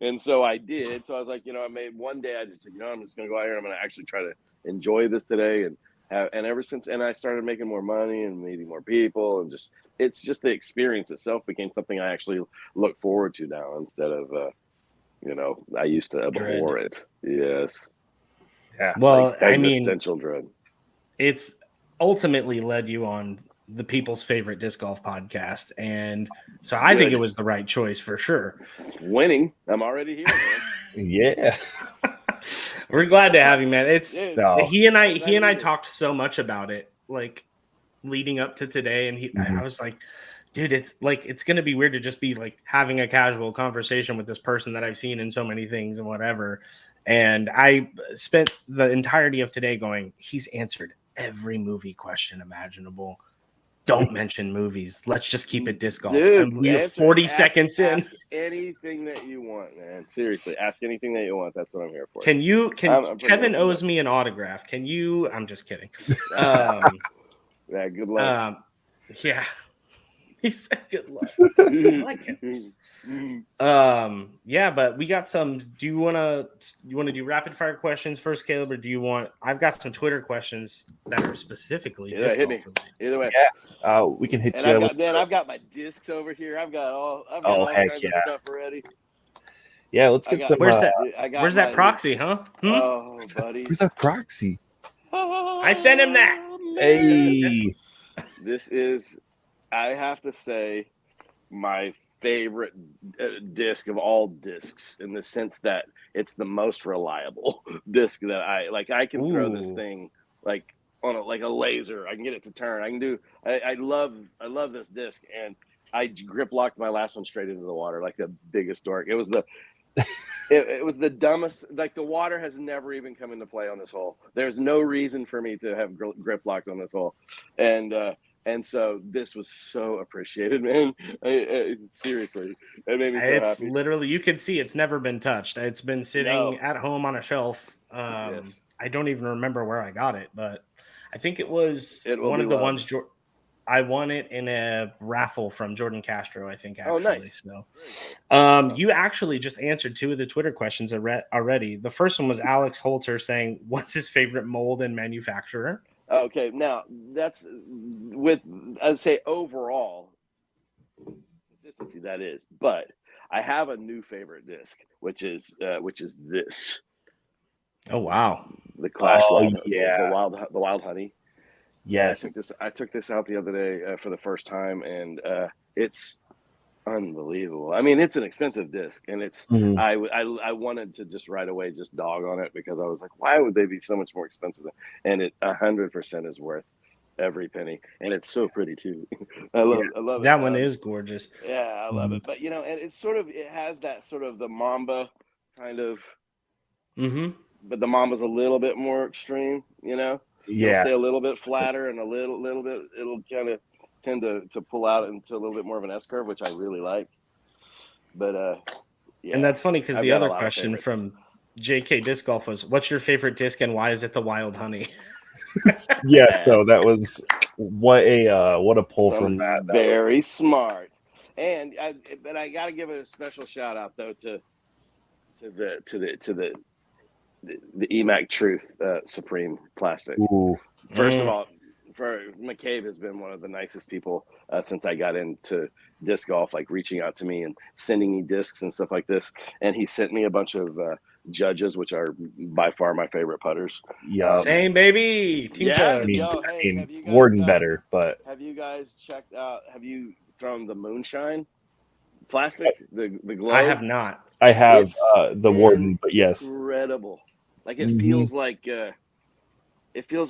And so I did. So I was like, I made one day, I just said, I'm just going to go out here. I'm going to actually try to enjoy this today. And ever since, and I started making more money and meeting more people, and it's just the experience itself became something I actually look forward to now, instead of, I used to abhor it. Yes. Yeah. Well, existential dread. It's ultimately led you on the people's favorite disc golf podcast, and so I think it was the right choice for sure. Winning, I'm already here, man. Yeah. We're glad to have you, man. He and I talked so much about it, like leading up to today, and I was like, dude, it's going to be weird to just be like having a casual conversation with this person that I've seen in so many things and whatever. And I spent the entirety of today going, he's answered every movie question imaginable. Don't mention movies. Let's just keep it disc golf. Dude, and we are 40 seconds in. Ask anything that you want, man. Seriously, ask anything that you want. That's what I'm here for. Kevin owes me an autograph. Can you? I'm just kidding. Yeah, good luck. Yeah. He said good luck. I like him. Yeah, but we got some. Do you want to do rapid fire questions first, Caleb, or do you want? I've got some Twitter questions that are specifically disc golf related. Either way, yeah. We can hit you. I've got my discs over here. I've got all kinds of stuff ready. Yeah, let's get some. Where's that proxy, huh? Oh, buddy, where's that proxy? I sent him that. Hey, this is. I have to say, my favorite disc of all discs, in the sense that it's the most reliable disc that I can throw this thing like on a laser. I can get it to turn. I can do. I love this disc, and I grip locked my last one straight into the water like the biggest dork. It was the. It was the dumbest. Like, the water has never even come into play on this hole. There's no reason for me to have grip locked on this hole, and so this was so appreciated, man. Seriously, it made me so happy. Literally, you can see it's never been touched. It's been sitting at home on a shelf. I don't even remember where I got it, but I think it was one of the ones. I won it in a raffle from Jordan Castro, I think, actually. Oh, nice. So, you actually just answered two of the Twitter questions already. The first one was Alex Holter saying, what's his favorite mold and manufacturer? Okay, now that's I'd say overall consistency, that is, but I have a new favorite disc, which is this. Oh wow, the Clash the Wild Honey. Yes, I took this out the other day for the first time, and it's unbelievable. I mean, it's an expensive disc, and it's I wanted to just right away just dog on it, because I was like, why would they be so much more expensive? And it 100% is worth every penny, and it's so pretty too. I love it. That one is gorgeous. Yeah, I love it. But and it's sort of, it has that sort of the Mamba kind of. But the Mamba's a little bit more extreme. It'll stay a little bit flatter and a little bit. It'll kind of tend to pull out into a little bit more of an S curve, which I really like. But and that's funny because the other question from JK Disc Golf was, "What's your favorite disc and why is it the Wild Honey?" So that was what a pull from that. Very smart. And I got to give a special shout out though to the EMAC Truth Supreme plastic. Ooh. First of all, McCabe has been one of the nicest people since I got into disc golf, like reaching out to me and sending me discs and stuff like this. And he sent me a bunch of Judges, which are by far my favorite putters. Yeah, same baby. Team Judge. I mean Warden better, but have you guys checked out? Have you thrown the Moonshine plastic? The glow? I have not. I have the Warden, but yes, incredible. Like it feels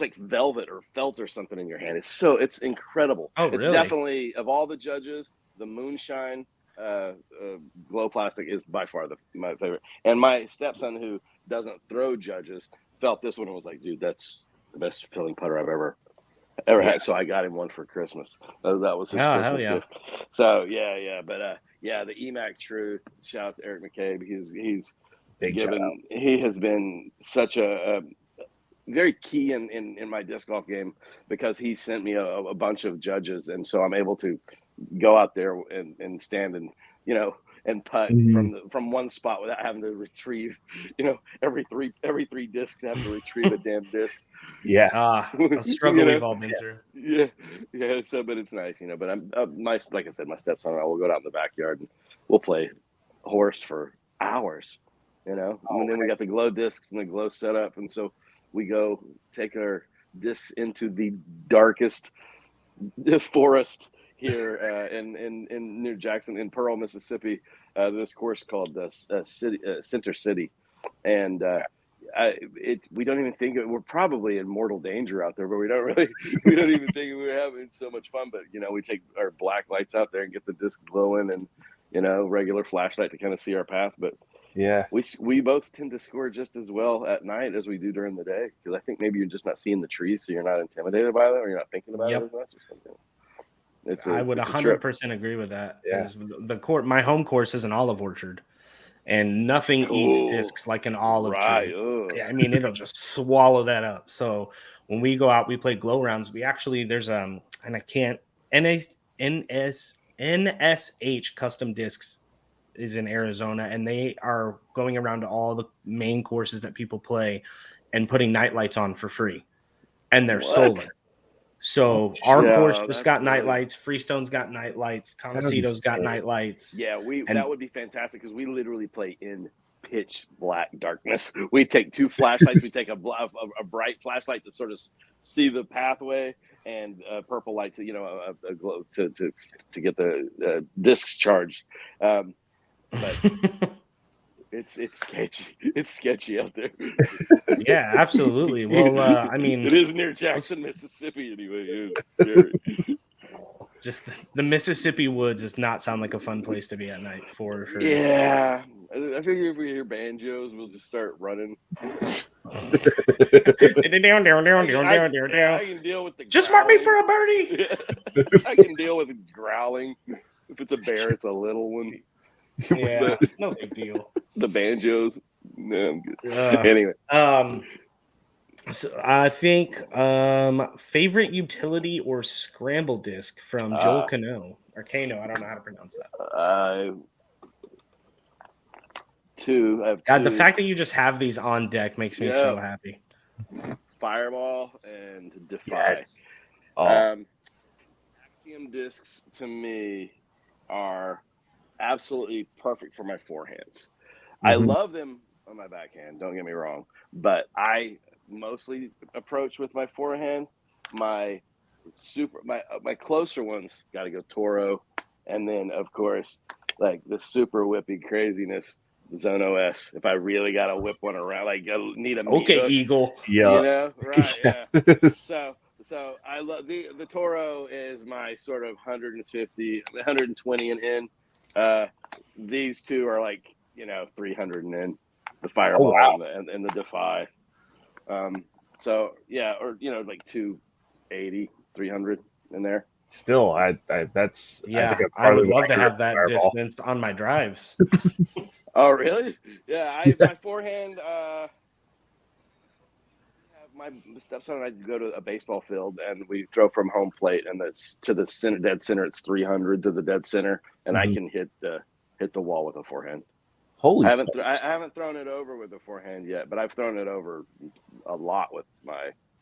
like velvet or felt or something in your hand. It's incredible. Oh, it's really? Definitely, of all the Judges, the Moonshine glow plastic is by far my favorite. And my stepson, who doesn't throw Judges, felt this one and was like, dude, that's the best filling putter I've ever had. So I got him one for Christmas. That was his Christmas gift. So but the EMAC Truth. Shout out to Eric McCabe. He's he has been such a very key in my disc golf game, because he sent me a bunch of Judges, and so I'm able to go out there and stand and and putt from one spot without having to retrieve every three discs have to retrieve a damn disc. A struggle we've all been through. So but it's nice, but I'm nice. Like I said, my stepson and I will go out in the backyard and we'll play horse for hours, and then we got the glow discs and the glow setup, and so we go take our discs into the darkest forest here in near Jackson, in Pearl, Mississippi. This course called Center City, and we don't even think we're probably in mortal danger out there, but we don't even think we're having so much fun. But we take our black lights out there and get the disc glowing, and regular flashlight to kind of see our path. But we both tend to score just as well at night as we do during the day, because I think maybe you're just not seeing the trees, so you're not intimidated by them, or you're not thinking about it as much or something. I would 100% agree with that. The court, my home course is an olive orchard, and nothing eats discs like an olive tree. I mean, it'll just swallow that up. So when we go out, we play glow rounds. We actually, there's and I can't, NSH Custom Discs is in Arizona, and they are going around to all the main courses that people play and putting night lights on for free, and they're solar. So our course just got night lights. Freestone's got night lights. Contecito's got night lights. Yeah, that would be fantastic, because we literally play in pitch black darkness. We take two flashlights. We take a bright flashlight to sort of see the pathway, and a purple light to a glow to get the discs charged. But it's sketchy. It's sketchy out there. Yeah, absolutely. Well, I mean, it is near Jackson, Mississippi, anyway. Just the Mississippi woods does not sound like a fun place to be at night, for sure. Yeah, I figure if we hear banjos, we'll just start running. I can deal with the just mark me for a birdie. I can deal with growling. If it's a bear, it's a little one. Yeah, no big deal. The banjos. No, I'm good. Anyway. So I think favorite utility or scramble disc from Joel Cano or Kano. I don't know how to pronounce that. Two. I have God, two. the fact that you just have these on deck makes me so happy. Fireball and Defy. Yes. Axiom discs to me are absolutely perfect for my forehands. I love them on my backhand, don't get me wrong, but I mostly approach with my forehand. My closer ones got to go Toro, and then of course like the super whippy craziness Zone OS. If I really got to whip one around, like I need a Eagle. right? Yeah. So the So I love the Toro is my sort of 150, 120 and in. These two are like 300 and in, the Fireball and the Defy. So yeah, or like 280, 300 in there. Still, that's yeah. I think I would love to have that Fireball distance on my drives. Oh really? Yeah, my forehand. My stepson and I go to a baseball field and we throw from home plate, and that's to the center, dead center. It's 300 to the dead center, and I can hit the wall with a forehand. Holy! I haven't thrown it over with a forehand yet, but I've thrown it over a lot with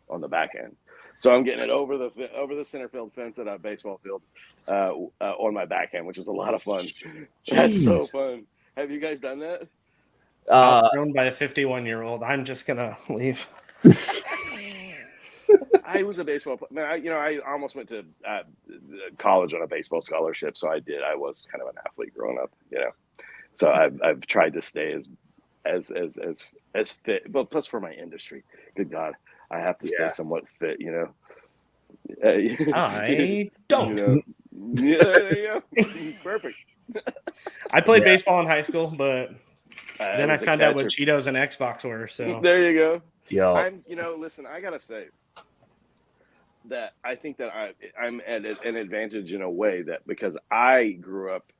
on the backhand. So I'm getting it over the center field fence at a baseball field on my backhand, which is a lot of fun. Jeez. That's so fun. Have you guys done that? Outthrown by a 51-year-old. I'm just gonna leave. I was a baseball player. I almost went to college on a baseball scholarship, so I did. I was kind of an athlete growing up, So I've tried to stay as fit. Well, plus for my industry, good God, I have to stay somewhat fit. I don't. Yeah, there you go. Perfect. I played baseball in high school, but then I found out what Cheetos and Xbox were. So there you go. Yeah. Listen, I gotta say that I think that I'm at an advantage in a way, that because I grew up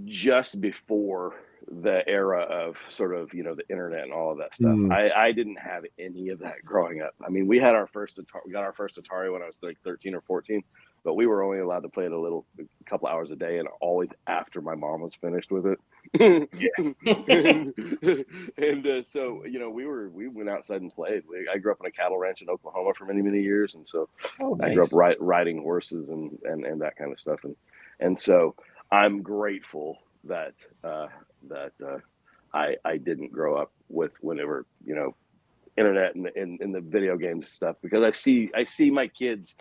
just before the era of sort of the internet and all of that stuff. I didn't have any of that growing up. I mean, we got our first Atari when I was like 13 or 14, but we were only allowed to play it a couple hours a day, and always after my mom was finished with it. and so we went outside and played. I grew up on a cattle ranch in Oklahoma for many years, and so nice. I grew up riding horses and that kind of stuff, and so I'm grateful that I didn't grow up with whenever internet and the video games stuff, because I see my kids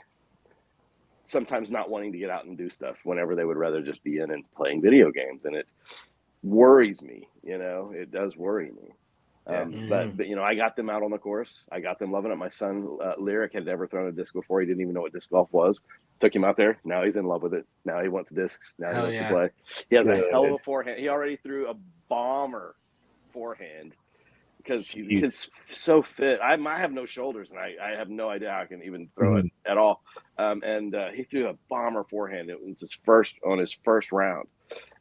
sometimes not wanting to get out and do stuff whenever they would rather just be in and playing video games, and it worries me. It does worry me. But I got them out on the course. I got them loving it. My son Lyric had never thrown a disc before. He didn't even know what disc golf was. Took him out there. Now he's in love with it. Now he wants discs. Now he wants to play. He has a hell of a forehand. He already threw a bomber forehand because he's so fit. I have no shoulders, and I have no idea how I can even throw it at all. And he threw a bomber forehand. It was his first round.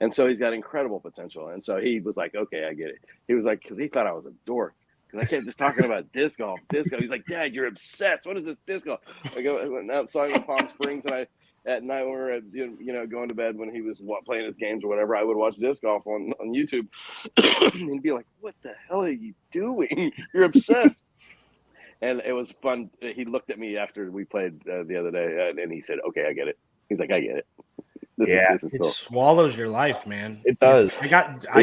And so he's got incredible potential. And so he was like, okay, I get it. He was like, because he thought I was a dork, because I kept just talking about disc golf. He's like, Dad, you're obsessed. What is this disc golf? I went outside in Palm Springs, and at night when we were going to bed, when he was playing his games or whatever, I would watch disc golf on YouTube. And he'd be like, what the hell are you doing? You're obsessed. And it was fun. He looked at me after we played the other day, and he said, okay, I get it. He's like, I get it. It swallows your life, man. It does. I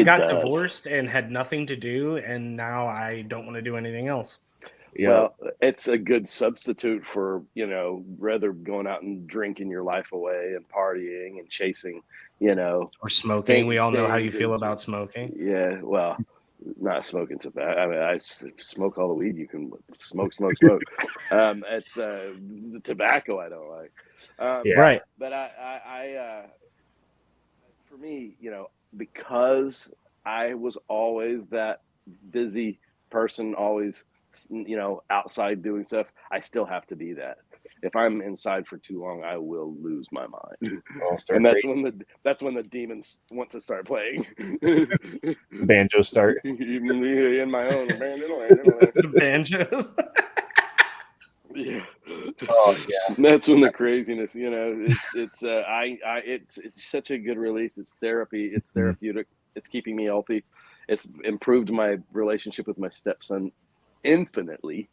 got divorced and had nothing to do, and now I don't want to do anything else. Yeah. Well, it's a good substitute for rather going out and drinking your life away and partying and chasing, or smoking. We all know how you feel about smoking. Yeah, well, not smoking so bad. I mean, I smoke all the weed you can smoke. It's the tobacco I don't like. Right. But I for me, because I was always that busy person, always, outside doing stuff, I still have to be that. If I'm inside for too long, I will lose my mind. And that's when the demons want to start playing. Banjos start. In my own band. Banjos. Yeah. Oh yeah. That's when the craziness, it's such a good release. It's therapy. It's therapeutic. It's keeping me healthy. It's improved my relationship with my stepson infinitely.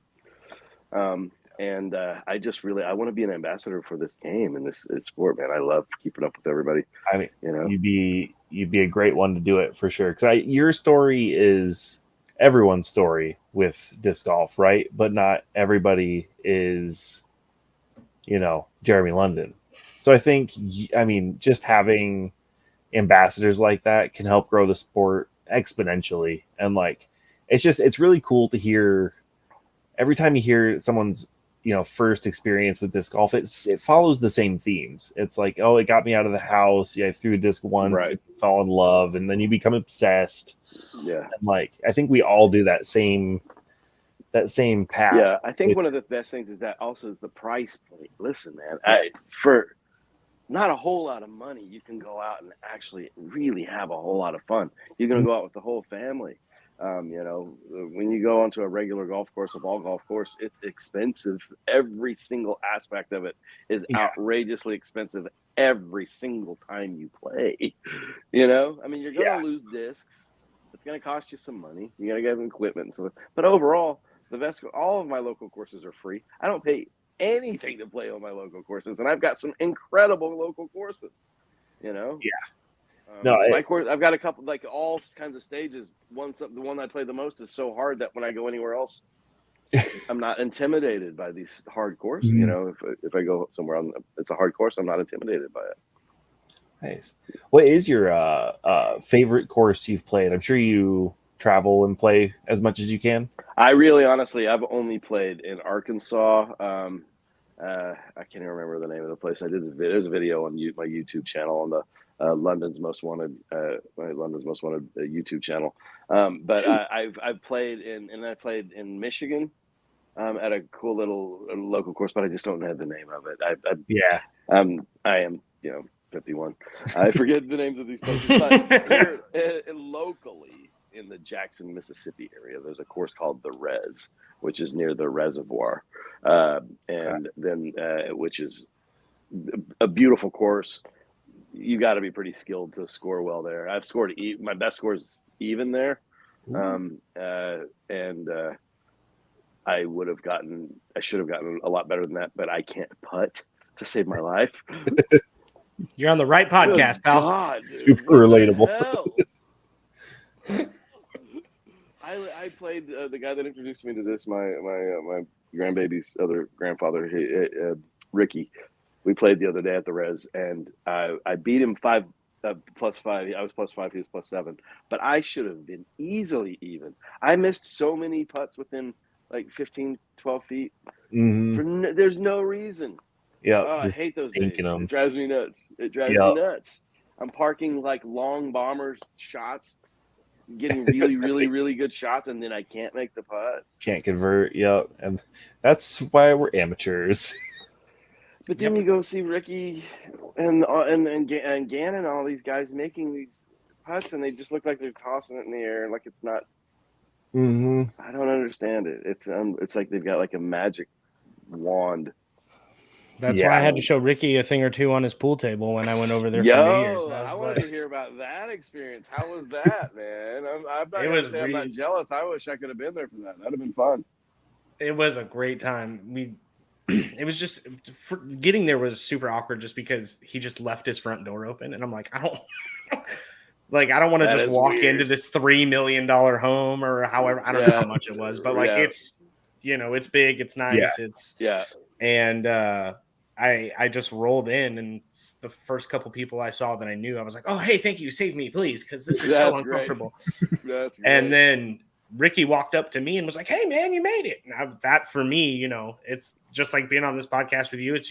And I just I want to be an ambassador for this game and this sport, man. I love keeping up with everybody. I mean, you'd be a great one to do it for sure. Because your story is everyone's story with disc golf, right? But not everybody is, Jeremy London. So I think, just having ambassadors like that can help grow the sport exponentially. And it's really cool to hear every time you hear someone's, first experience with disc golf, it follows the same themes. It's like, oh, it got me out of the house. Yeah, I threw a disc once, and fell in love, and then you become obsessed. Yeah, and like I think we all do that same path. Yeah, I think one of the best things is that also is the price point. Listen, man, for not a whole lot of money, you can go out and actually really have a whole lot of fun. You're going to go out with the whole family. When you go onto a regular golf course, a ball golf course, it's expensive. Every single aspect of it is outrageously expensive every single time you play. You're going to lose discs. It's going to cost you some money. You got to get equipment and stuff. But overall, all of my local courses are free. I don't pay anything to play on my local courses, and I've got some incredible local courses. My course, I've got a couple, like all kinds of stages. The one I play the most is so hard that when I go anywhere else, I'm not intimidated by these hard courses. If I go somewhere it's a hard course, I'm not intimidated by it. Nice. What is your favorite course you've played? I'm sure you travel and play as much as you can. I really, honestly, I've only played in Arkansas. I can't even remember the name of the place. There's a video on my YouTube channel on the London's Most Wanted YouTube channel. But I've played in Michigan at a cool little local course, but I just don't know the name of it. I am 51. I forget the names of these places, but here locally in the Jackson, Mississippi area, there's a course called the Res, which is near the reservoir, which is a beautiful course. You got to be pretty skilled to score well there. I've scored my best score is even there, and I should have gotten a lot better than that, but I can't putt to save my life. You're on the right podcast, pal. God, super relatable. I played the guy that introduced me to this. My grandbaby's other grandfather, Ricky. We played the other day at the Res, and I beat him +5. I was +5. He was +7. But I should have been easily even. I missed so many putts within like 15, 12 feet. Mm-hmm. There's no reason. Yeah, I hate those days. them. It drives me nuts. Me nuts. I'm parking like long bomber shots, getting really, really, really good shots, and then I can't make the putt. Can't convert. Yep, and that's why we're amateurs. But then you go see Ricky and Gannon, all these guys making these putts, and they just look like they're tossing it in the air, like it's not. Mm-hmm. I don't understand it. It's like they've got like a magic wand. That's why I had to show Ricky a thing or two on his pool table when I went over there for New Year's. I wanted to hear about that experience. How was that, man? I'm not jealous. I wish I could have been there for that. That'd have been fun. It was a great time. It was just getting there was super awkward just because he just left his front door open, and I'm like, I don't want to just walk into this $3 million home or however. I don't know how much it was, but it's it's big, it's nice, and I just rolled in, and the first couple people I saw that I knew, I was like, oh, hey, thank you, save me, please, because this is so uncomfortable. That's great. And then Ricky walked up to me and was like, hey, man, you made it. And that for me, it's just like being on this podcast with you. It's,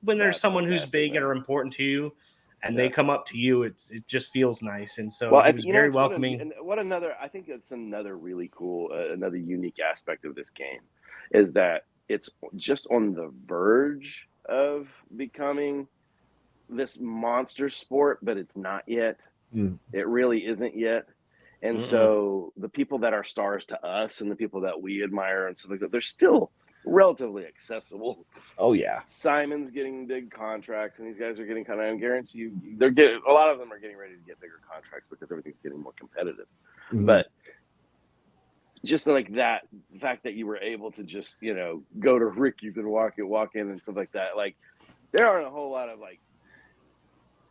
when there's someone who's big and are important to you and they come up to you, it just feels nice. And so it was very welcoming. I think it's another really cool, another unique aspect of this game is that it's just on the verge of becoming this monster sport, but it's not yet. It really isn't yet. And so the people that are stars to us and the people that we admire and stuff like that, they're still relatively accessible. Oh yeah. Simon's getting big contracts, and these guys are getting I guarantee you, a lot of them are getting ready to get bigger contracts because everything's getting more competitive. But just like that, the fact that you were able to just, go to Ricky's and walk in and stuff like that, like there aren't a whole lot of like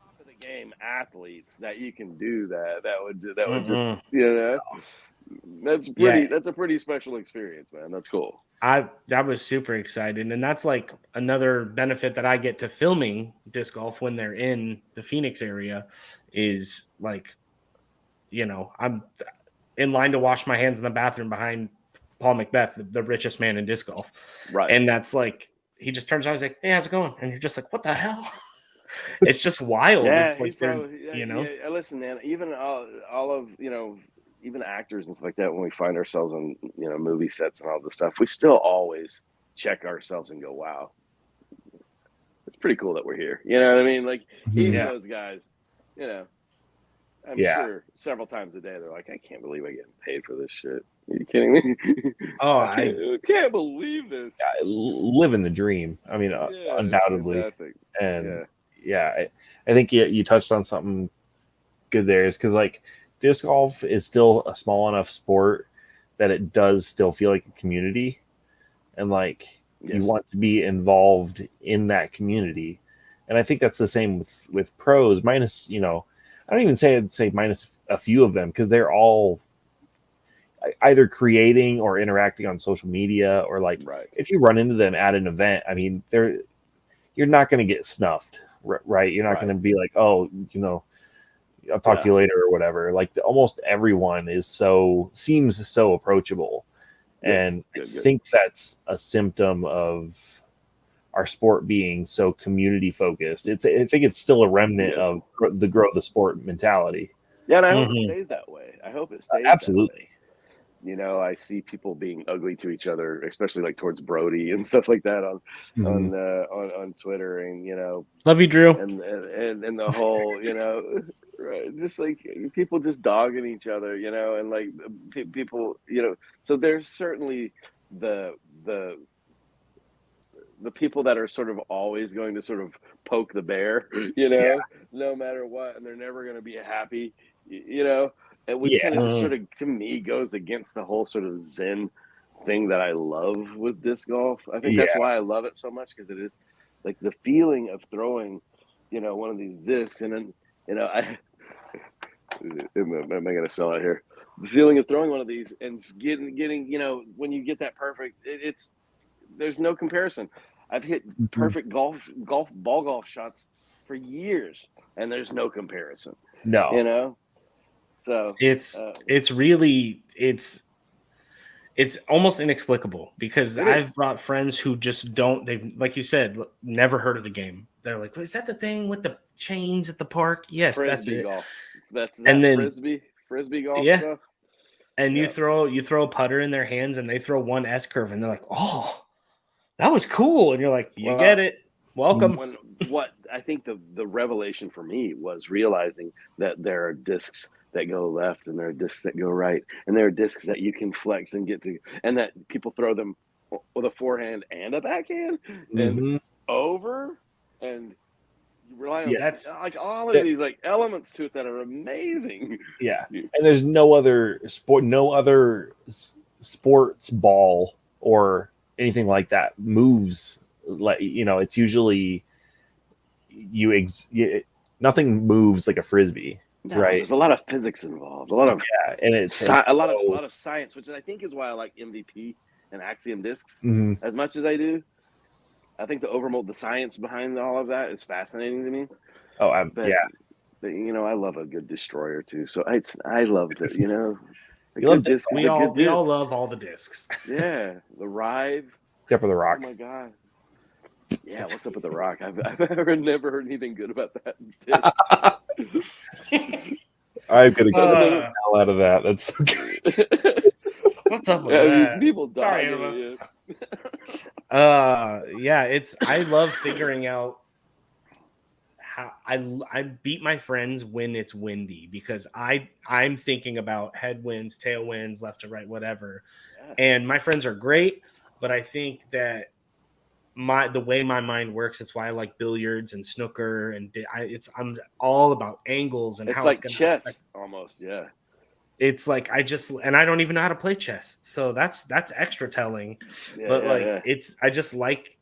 top of the game athletes that you can do that would just, that's a pretty special experience, man. That's cool. I was super excited, and that's like another benefit that I get to filming disc golf when they're in the Phoenix area is like, I'm in line to wash my hands in the bathroom behind Paul Macbeth, the richest man in disc golf. Right. And that's like, he just turns around, he's like, hey, how's it going? And you're just like, what the hell? It's just wild. Yeah, It's like, he's probably, you know? Yeah, listen, man, even all of, even actors and stuff like that, when we find ourselves on, movie sets and all this stuff, we still always check ourselves and go, wow, it's pretty cool that we're here. You know what I mean? Like, even those guys, I'm sure several times a day they're like, I can't believe I'm getting paid for this shit. Are you kidding me? Oh, I can't believe this. Living the dream. I mean, undoubtedly. And I think you touched on something good there, is because like disc golf is still a small enough sport that it does still feel like a community, and like you want to be involved in that community. And I think that's the same with pros, minus, I don't even I'd say minus a few of them, because they're all either creating or interacting on social media, or like if you run into them at an event, I mean, you're not going to get snuffed, right? You're not going to be like, oh, I'll talk to you later or whatever. Like almost everyone seems so approachable. And I think that's a symptom of our sport being so community focused. I think it's still a remnant of the grow the sport mentality. Yeah, and I hope it stays that way. I hope it stays absolutely. That way. I see people being ugly to each other, especially like towards Brody and stuff like that on Twitter, and love you, Drew, and the whole right, just like people just dogging each other, and like people, so there's certainly the people that are sort of always going to sort of poke the bear, no matter what, and they're never going to be happy, and which kind of sort of, to me, goes against the whole sort of Zen thing that I love with disc golf. I think that's why I love it so much, because it is like the feeling of throwing, one of these discs, and then, am I going to sell out here? The feeling of throwing one of these and getting, when you get that perfect, there's no comparison. I've hit perfect ball golf shots for years, and there's no comparison. No, So it's really almost inexplicable, because I've brought friends who just they've, like you said, never heard of the game. They're like, is that the thing with the chains at the park? Yes, frisbee that's it. Golf. That's and then frisbee golf stuff. And you throw a putter in their hands, and they throw one S curve, and they're like, oh, that was cool. And you're like, get it. Welcome. What I think the revelation for me was realizing that there are discs that go left, and there are discs that go right, and there are discs that you can flex and get to, and that people throw them with a forehand and a backhand and over, and you rely on that's like all of these like elements to it that are amazing. Yeah, and there's no other sports ball or anything like that moves like, it's usually nothing moves like a frisbee. No, right? There's a lot of physics involved, a lot of and it's a lot of science, which I think is why I like MVP and Axiom discs as much as I do. I think the science behind all of that is fascinating to me. But, I love a good destroyer too. So I love it. You love discs. We all love all the discs. Yeah, the Rive, except for the Rock. Oh my god. Yeah, what's up with the Rock? I've never heard anything good about that. I'm gonna get the hell out of that. That's so good. What's up with that? These people die. I love figuring out how I beat my friends when it's windy, because I'm thinking about headwinds, tailwinds, left to right, whatever. Yeah. And my friends are great, but I think that the way my mind works, it's why I like billiards and snooker, and I'm all about angles and it's how like it's chess almost. Yeah, it's like I don't even know how to play chess, so that's extra telling. I just like,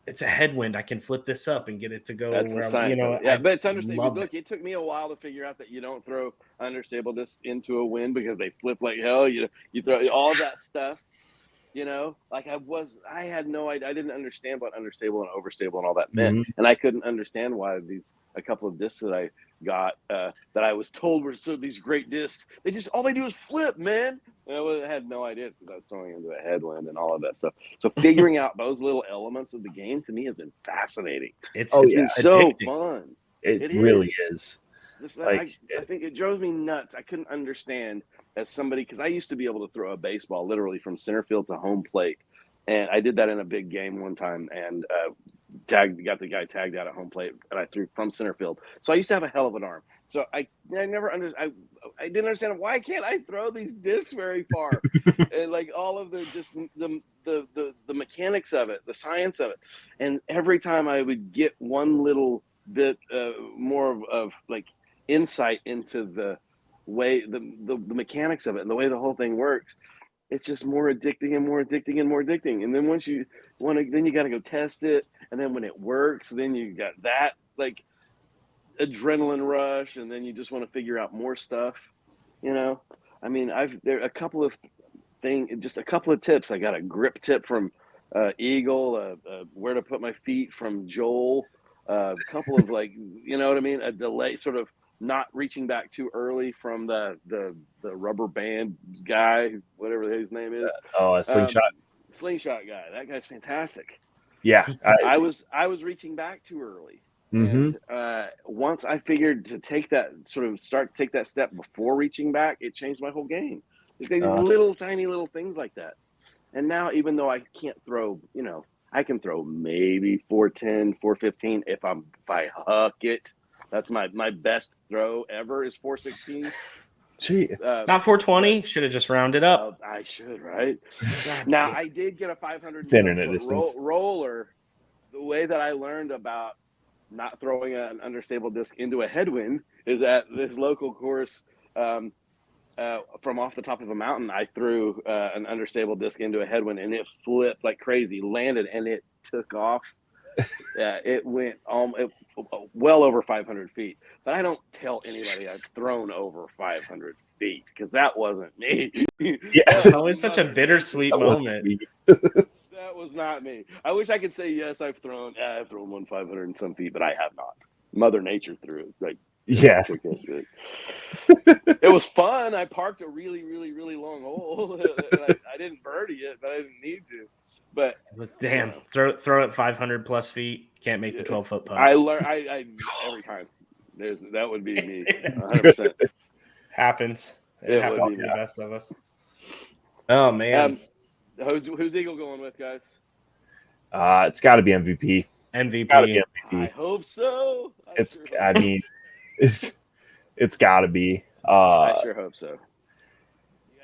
it's a headwind. I can flip this up and get it to go. That's where the science. But it's understandable. Look, it took me a while to figure out that you don't throw understable discs into a wind because they flip like hell. You throw all that stuff. You know, like I had no idea. I didn't understand what understable and overstable and all that meant, Mhm. and I couldn't understand why a couple of discs that I got that I was told were these great discs. All they do is flip, man. And I had no idea because I was throwing into a headwind and all of that stuff. So figuring out those little elements of the game to me has been fascinating. It's been so fun. It really is. I think it drove me nuts. I couldn't understand as somebody, because I used to be able to throw a baseball literally from center field to home plate, and I did that in a big game one time, and got the guy tagged out at home plate, and I threw from center field. So I used to have a hell of an arm. So I didn't understand, why can't I throw these discs very far, and like all of the mechanics of it, the science of it, and every time I would get one little bit more of like insight into the way the mechanics of it and the way the whole thing works, it's just more addicting and more addicting and more addicting. And then once you want to, then you got to go test it, and then when it works, then you got that like adrenaline rush, and then you just want to figure out more stuff, you know. I mean, there are a couple of just a couple of tips. I got a grip tip from Eagle, where to put my feet from Joel, a couple of like, you know what I mean, a delay, sort of not reaching back too early from the rubber band guy, whatever his name is. Slingshot guy. That guy's fantastic. Yeah, I was reaching back too early. And once I figured to take that step before reaching back, it changed my whole game. These little tiny little things like that. And now, even though I can't throw, you know, I can throw maybe 410, 415 if I huck it. That's my best throw ever is 416. Gee, not 420. Should have just rounded up. I should, right? Now I did get a 500 internet distance roller. The way that I learned about not throwing an understable disc into a headwind is at this local course. From off the top of a mountain, I threw an understable disc into a headwind, and it flipped like crazy, landed, and it took off. It went well over 500 feet. But I don't tell anybody I've thrown over 500 feet because that wasn't me. Yeah, it's always such a bittersweet moment. That was not me. I wish I could say yes. I've thrown one 500 and some feet, but I have not. Mother Nature threw it. Like, yeah, it was fun. I parked a really, really, really long hole. I didn't birdie it, but I didn't need to. But damn, throw it 500 plus feet. Can't make the 12-foot putt. I learn. I every time. That would be me. 100%. Happens. It happens to the best of us. Oh man. Who's Eagle going with, guys? It's got to be MVP. MVP. I hope so. I mean, it's got to be. I sure hope so.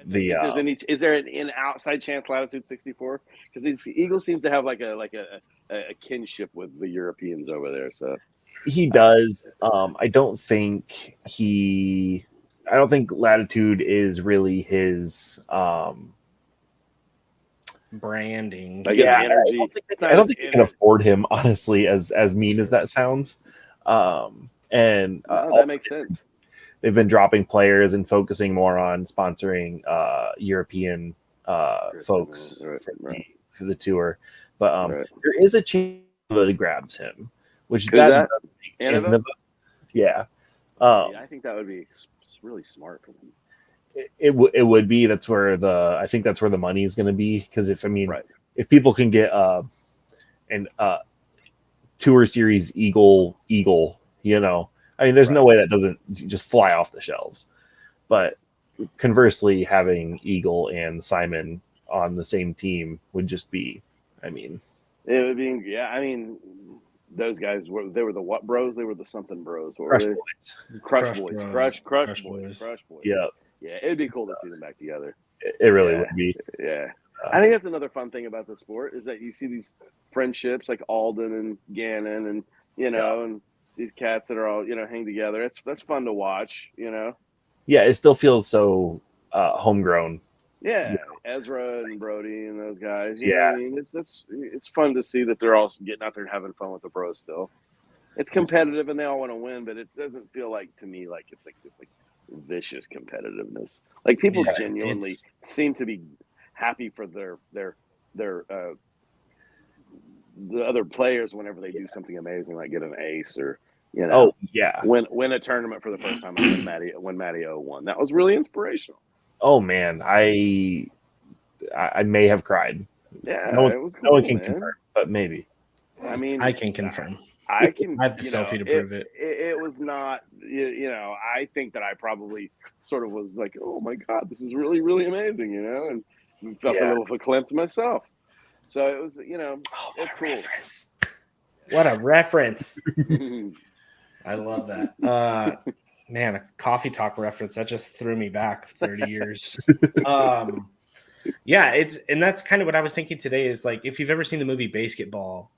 Is there an outside chance Latitude 64? Because the Eagle seems to have like a kinship with the Europeans over there. So he does. I don't think Latitude is really his branding. Energy. I don't think they can afford him, honestly, as mean as that sounds. That makes sense. They've been dropping players and focusing more on sponsoring European folks for the tour. But there is a chance that grabs him, which that yeah. I think that would be really smart for them. It would be. I think that's where the money is going to be, because if people can get an Tour Series Eagle, you know, I mean, there's no way that doesn't just fly off the shelves. But conversely, having Eagle and Simon on the same team would just be, I mean, it would be. Yeah, I mean, those guys were the what bros? They were the something bros. Crush Boys. Crush Boys. Yeah. Yeah, it'd be cool to see them back together. It really would be. Yeah. I think that's another fun thing about the sport is that you see these friendships like Alden and Gannon and, you know, and these cats that are all, you know, hang together. That's fun to watch, you know? Yeah, it still feels so homegrown. Yeah, Ezra and Brody and those guys. You know what I mean? It's fun to see that they're all getting out there and having fun with the bros still. It's competitive and they all want to win, but it doesn't feel like, to me, like it's like this like vicious competitiveness. Like people genuinely seem to be happy for their the other players whenever they do something amazing, like get an ace or win a tournament for the first time, like when Matty O won. That was really inspirational. Oh man, I may have cried. Yeah, it was cool, no one can man. confirm, but maybe. I mean, I can confirm. I can. I have the selfie to prove it. It was not. I think that I probably sort of was like, oh my god, this is really, really amazing, and felt a little verklempt myself. So it was, it's cool. Reference. What a reference! I love that. Man, a coffee talk reference that just threw me back 30 years. Yeah, and that's kind of what I was thinking today. Is like, if you've ever seen the movie Basketball,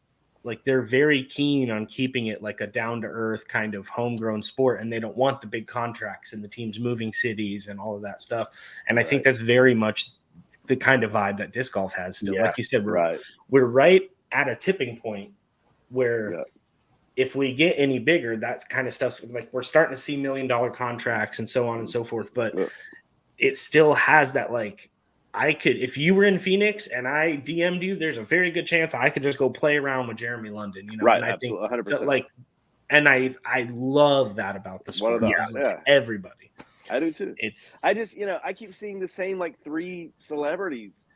like they're very keen on keeping it like a down to earth kind of homegrown sport, and they don't want the big contracts and the teams moving cities and all of that stuff. And I think that's very much the kind of vibe that disc golf has still. Like you said, we're right at a tipping point where if we get any bigger, that kind of stuff, like we're starting to see $1 million contracts and so on and so forth. But it still has that, like, I could, if you were in Phoenix and I DM'd you, there's a very good chance I could just go play around with Jeremy London, Right, and I absolutely, think 100%. that, like, and I love that about the sport. Everybody. I do too. I just, I keep seeing the same like 3 celebrities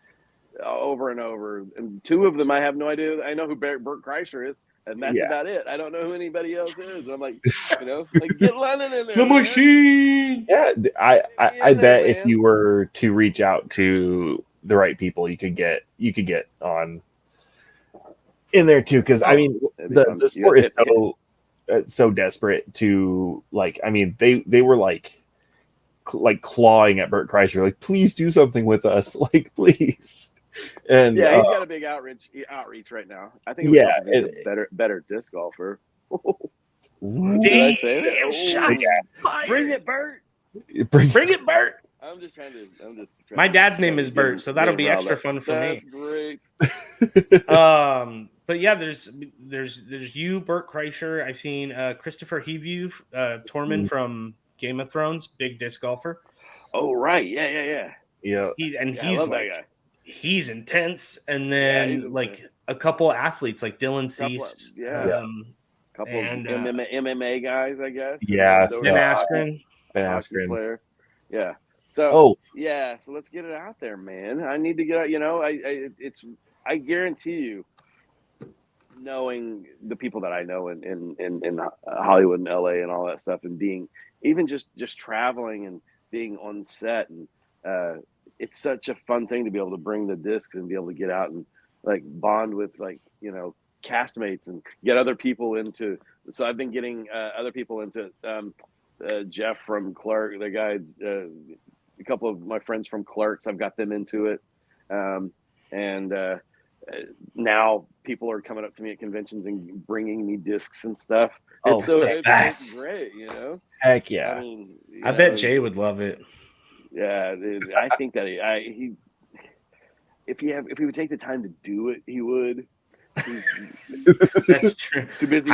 over and over, and 2 of them I have no idea. I know who Bert Kreischer is, and that's about it. I don't know who anybody else is. I'm like, like get London in there. The machine. Yeah, I bet if you were to reach out to the right people, you could get on in there too. Because I mean, the sport is so desperate to, like. I mean, they were like clawing at Bert Kreischer, like, please do something with us, like, please. And he's got a big outreach right now. I think he's a better disc golfer. Did I say that? Bring it, Bert. Bring it, Bert. I'm just trying to. My dad's name is Bert, so that'll be extra fun for me. That's great. But yeah, there's you, Bert Kreischer. I've seen Christopher Heaview, Tormund from Game of Thrones, big disc golfer. Oh right, yeah. He's like, he's intense, and then like a couple athletes like Dylan Cease, couple of MMA guys, I guess. Yeah, Ben Askren player. Yeah. So so let's get it out there, man. I need to get out. I guarantee you, knowing the people that I know in Hollywood and LA and all that stuff, and being even just traveling and being on set, and it's such a fun thing to be able to bring the discs and be able to get out and like bond with, like, castmates and get other people into. So I've been getting other people into Jeff from Clark, the guy, a couple of my friends from Clark's, I've got them into it. And now people are coming up to me at conventions and bringing me discs and stuff. It's great, Heck yeah. I mean, I bet Jay would love it. Yeah, dude, I think that if he would take the time to do it, he would. That's true. Too busy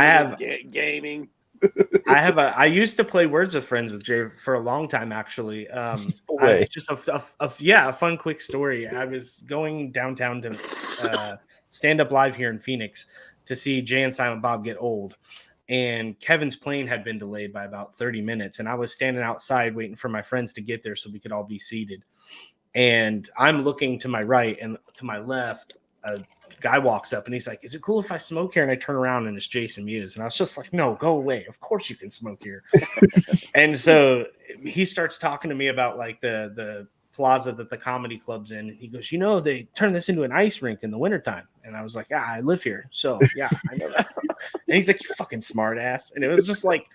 gaming. I used to play Words with Friends with Jay for a long time, actually. Just a fun quick story. I was going downtown to stand up live here in Phoenix to see Jay and Silent Bob Get Old, and Kevin's plane had been delayed by about 30 minutes, and I was standing outside waiting for my friends to get there so we could all be seated. And I'm looking to my right, and to my left, a guy walks up and he's like, "Is it cool if I smoke here?" And I turn around and it's Jason Mewes. And I was just like, "No, go away. Of course you can smoke here." And so he starts talking to me about like the plaza that the comedy club's in. And he goes, they turn this into an ice rink in the wintertime. And I was like, "Yeah, I live here. So yeah, I know that." And he's like, "You fucking smart ass." And it was just like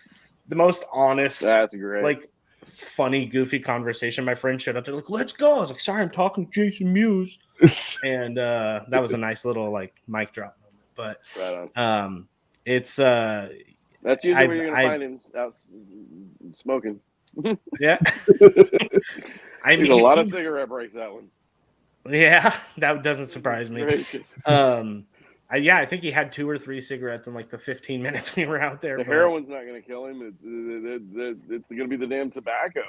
the most honest, that's great, like funny, goofy conversation. My friend showed up. They're like, "Let's go." I was like, "Sorry, I'm talking to Jason Mewes." And that was a nice little like mic drop moment. But it's that's usually where you're gonna find him out smoking. Yeah. I mean, a lot of cigarette breaks, that one. Yeah, that doesn't surprise me. I think he had 2 or 3 cigarettes in like the 15 minutes we were out there. The heroin's not going to kill him. It's going to be the damn tobacco.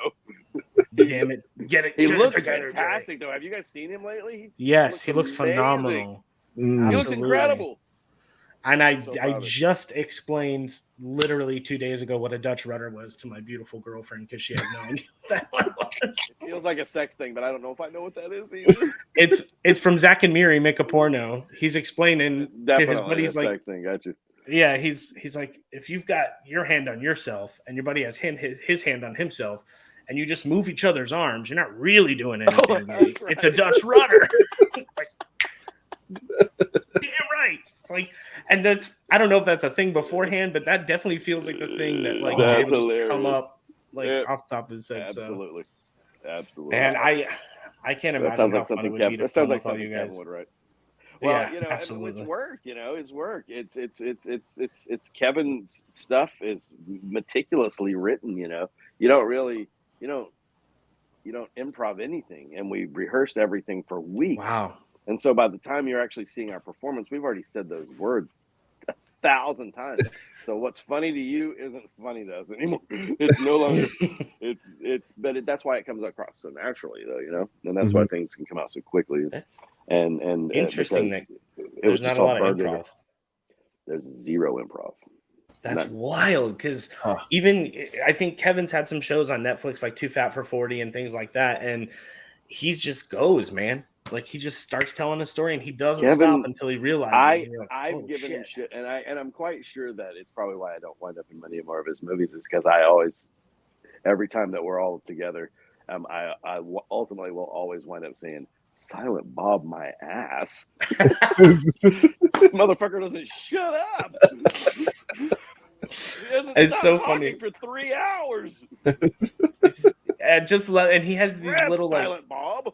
Damn it. Get it. He get looks it together, fantastic, though. Have you guys seen him lately? Yes, he looks amazing. phenomenal. He looks incredible. And I just explained literally 2 days ago what a Dutch rudder was to my beautiful girlfriend because she had no idea what that was. It feels like a sex thing, but I don't know if I know what that is either. It's from Zach and Miri Make a Porno. He's explaining to his buddies like sex thing. Got you. Yeah, he's like, if you've got your hand on yourself and your buddy has his hand on himself, and you just move each other's arms, you're not really doing anything. Right. It's a Dutch rudder. Like, damn right. It's like, and that's, I don't know if that's a thing beforehand, but that definitely feels like the thing that like Jay would just come up like off the top of his head. Absolutely. So. Absolutely. And I can't imagine how fun it would be to film with all you guys. Kevin would write. Well, yeah, absolutely. it's work. It's work. It's Kevin's stuff is meticulously written. You don't improv anything, and we rehearsed everything for weeks. Wow. And so by the time you're actually seeing our performance, we've already said those words 1,000 times. So what's funny to you isn't funny to us anymore. It's no longer. That's why it comes across so naturally, though. And that's why things can come out so quickly. And interesting that there's not a lot of improv. There's zero improv. That's wild because even I think Kevin's had some shows on Netflix like Too Fat for 40 and things like that, and he's just goes, man. Like he just starts telling a story and he doesn't stop until he realizes. I've given him shit, and I'm quite sure that it's probably why I don't wind up in many more of his movies is because I always, every time that we're all together, I ultimately will always wind up saying, "Silent Bob, my ass." Motherfucker doesn't shut up. It's so funny for 3 hours. And he has these little Silent Bob.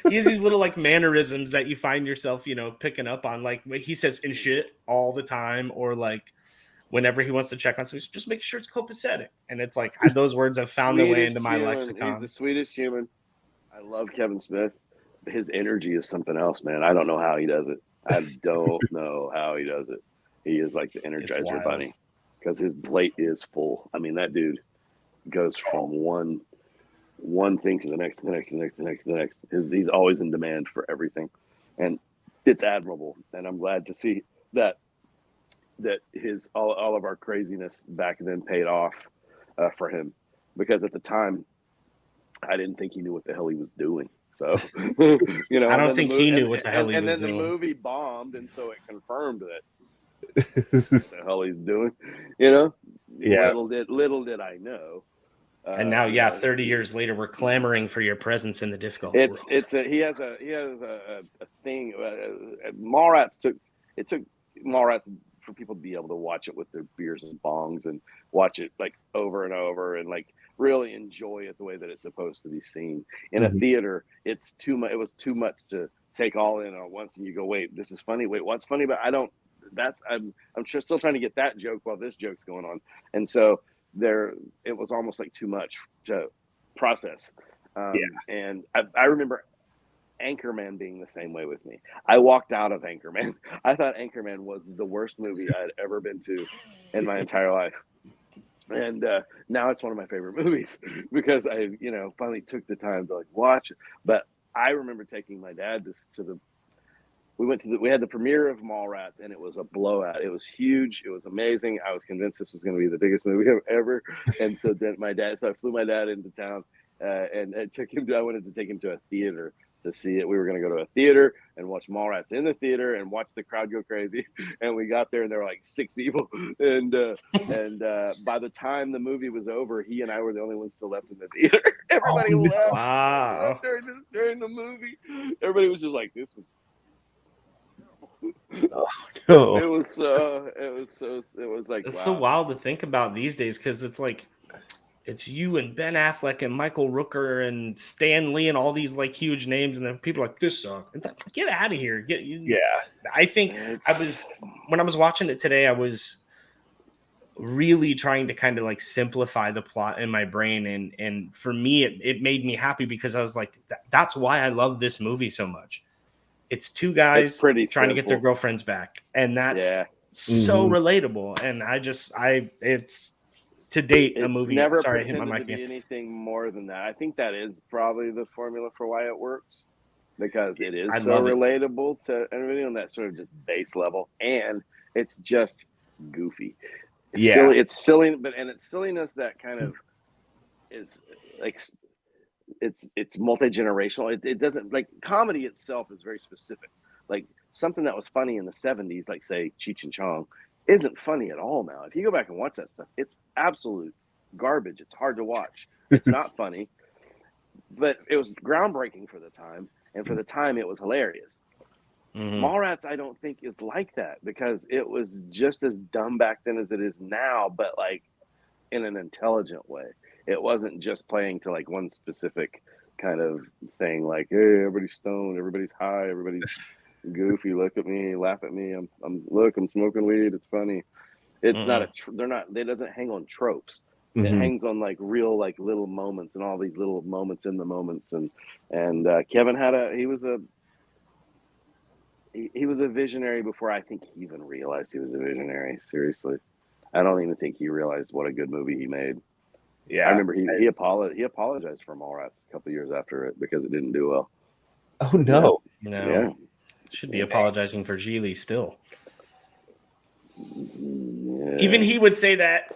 He has these little like mannerisms that you find yourself, picking up on. Like he says "and shit" all the time, or like whenever he wants to check on something, just make sure it's copacetic. And it's like those words have found their way into my lexicon. He's the sweetest human. I love Kevin Smith. His energy is something else, man. I don't know how he does it. I don't know how he does it. He is like the Energizer Bunny because his plate is full. I mean, that dude goes from one thing to the next, to the next, to the next, to the next, to the next. He's always in demand for everything, and it's admirable. And I'm glad to see that his all of our craziness back then paid off for him, because at the time I didn't think he knew what the hell he was doing. So I don't think he knew what the hell he was doing. And then the movie bombed, and so it confirmed that what the hell he's doing. Yeah. Little did I know. And now, 30 years later, we're clamoring for your presence in the disco. He has a thing. Mallrats took Mallrats for people to be able to watch it with their beers and bongs and watch it like over and over and like really enjoy it the way that it's supposed to be seen. In a theater, it's too much. It was too much to take all in at once, and you go, "Wait, this is funny. Wait, what's funny?" But I'm still trying to get that joke while this joke's going on, and so. It was almost like too much to process. And I remember Anchorman being the same way with me. I walked out of Anchorman. I thought Anchorman was the worst movie I'd ever been to in my entire life. And now it's one of my favorite movies because I, finally took the time to like watch it. But I remember taking my dad we had the premiere of Mallrats, and it was a blowout. It was huge. It was amazing. I was convinced this was going to be the biggest movie ever. And so then I flew my dad into town, and I wanted to take him to a theater to see it. We were going to go to a theater and watch Mallrats in the theater and watch the crowd go crazy. And we got there, and there were like 6 people. And by the time the movie was over, he and I were the only ones still left in the theater. Everybody left. Wow. During the movie, everybody was just like, "This is." Oh, no. It was like, it's so wild to think about these days because it's like it's you and Ben Affleck and Michael Rooker and Stan Lee and all these like huge names, and then people are like, "This sucks." It's like, get out of here. I think when I was watching it today, I was really trying to kind of like simplify the plot in my brain, and for me it made me happy because I was like, that's why I love this movie so much. It's two guys trying to get their girlfriends back, and that's so relatable. And to date it's a movie. Never Sorry, I hit pretended my to mic be again. anything more than that. I think that is probably the formula for why it works, because it is so relatable to everybody on that sort of just base level, and it's just goofy. It's silly. It's silly, and it's silliness that kind of is like it's multi-generational. It doesn't, like, comedy itself is very specific. Like something that was funny in the 70s, like say Cheech and Chong, isn't funny at all now. If you go back and watch that stuff, it's absolute garbage. It's hard to watch. It's not funny, but it was groundbreaking for the time, and for the time it was hilarious. Mallrats, I don't think, is like that, because it was just as dumb back then as it is now, but like in an intelligent way. It wasn't just playing to like one specific kind of thing, like, hey, everybody's stoned, everybody's high, everybody's goofy, look at me, laugh at me, I'm smoking weed, it's funny. It's not it doesn't hang on tropes. It hangs on like real, like, little moments, and all these little moments in the moments. And Kevin he was a visionary before I think he even realized he was a visionary. Seriously, I don't even think he realized what a good movie he made. Yeah, I remember he apologized for Mallrats a couple years after it because it didn't do well. Oh no, yeah. Should be apologizing for Geely still. Yeah. Even he would say that.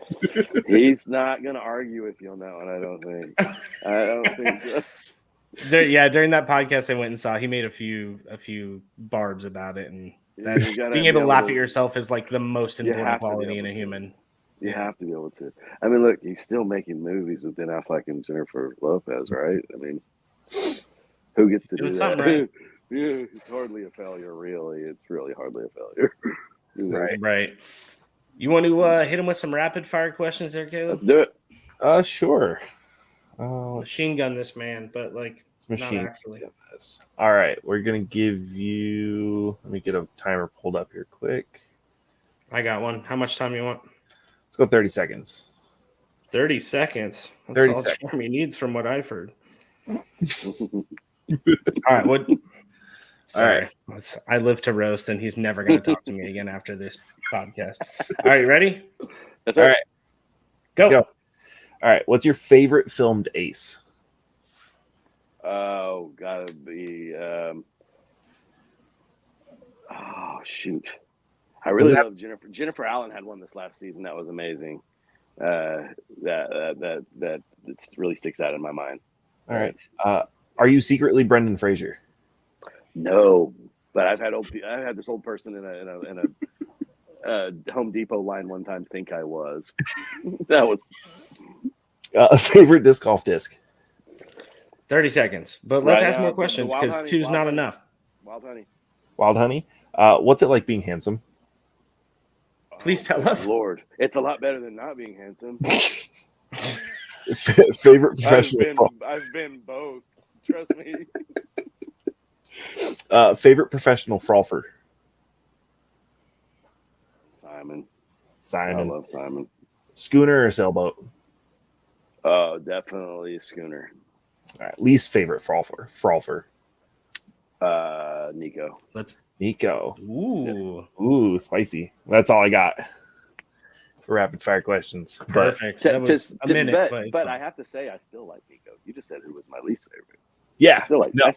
He's not going to argue with you on that one, I don't think. I don't think so. During that podcast I went and saw, he made a few barbs about it, and that's being able to laugh at yourself is like the most important quality in a human. You have to be able to. I mean, look, he's still making movies with Ben Affleck and Jennifer Lopez, right? I mean, who gets to do that? Right? Yeah, it's hardly a failure, really. It's really hardly a failure. Right. You want to hit him with some rapid fire questions there, Caleb? Let's do it. Sure. Machine gun this man, but like not actually. All right, we're gonna give you. Let me get a timer pulled up here quick. I got one. How much time you want? Let's go 30 seconds. 30 seconds. That's 30 all seconds. Jeremy needs, from what I've heard. All right. What? Sorry. All right. I live to roast, and he's never going to talk to me again after this podcast. All right, ready? That's all right. Go. Let's go. All right. What's your favorite filmed ace? Oh, gotta be. Shoot. I really love Jennifer. Jennifer Allen had one this last season that was amazing. That really sticks out in my mind. All right. Are you secretly Brendan Fraser? No, but I've had this old person in a Home Depot line one time think I was. That was a favorite disc golf disc. 30 seconds, but let's ask more questions because 2's not enough. Wild Honey. Wild Honey. What's it like being handsome? Please tell us. Lord, it's a lot better than not being handsome. Favorite professional. I've been both. Trust me. Favorite professional frolfer. Simon. I love Simon. Schooner or sailboat? Oh, definitely schooner. All right. Least favorite frolfer. Nico. Nico. Ooh, spicy. That's all I got for rapid fire questions. Perfect. That was a minute, but I have to say, I still like Nico. You just said who was my least favorite. Yeah, I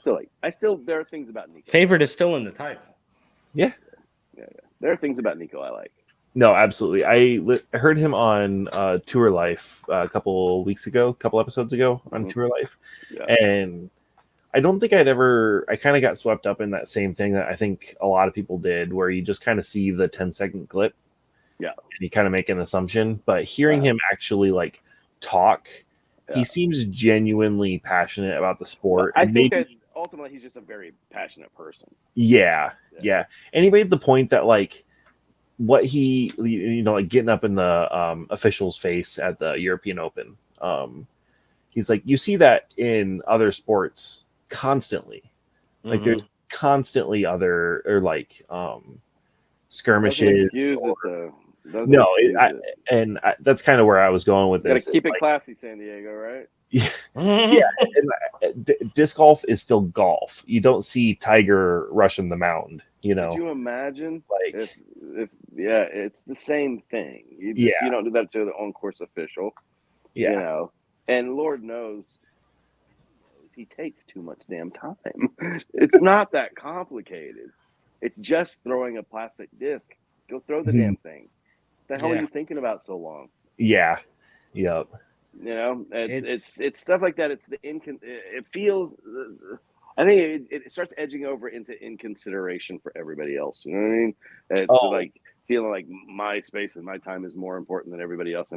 still. There are things about Nico. Favorite is still in the title. Yeah. There are things about Nico I like. No, absolutely. I heard him on Tour Life a couple episodes ago on Tour Life, and I don't think I kind of got swept up in that same thing that I think a lot of people did, where you just kind of see the 10-second clip, and you kind of make an assumption. But hearing him actually like talk. He seems genuinely passionate about the sport. I think that ultimately he's just a very passionate person. Yeah. And he made the point that like what he, like getting up in the official's face at the European Open. He's like, you see that in other sports constantly. Like there's constantly other or like skirmishes. That's kind of where I was going with this. Gotta keep it classy, San Diego, right? Yeah. And disc golf is still golf. You don't see Tiger rushing the mound. Could you imagine if Yeah, it's the same thing. You don't do that to the on-course official. Yeah. You know, and Lord knows he takes too much damn time. It's not that complicated. It's just throwing a plastic disc. Go throw the damn thing. The hell are you thinking about so long? Yeah. Yep. You know, it's stuff like that. It's it feels. I think it starts edging over into inconsideration for everybody else. You know what I mean? It's like feeling like my space and my time is more important than everybody else.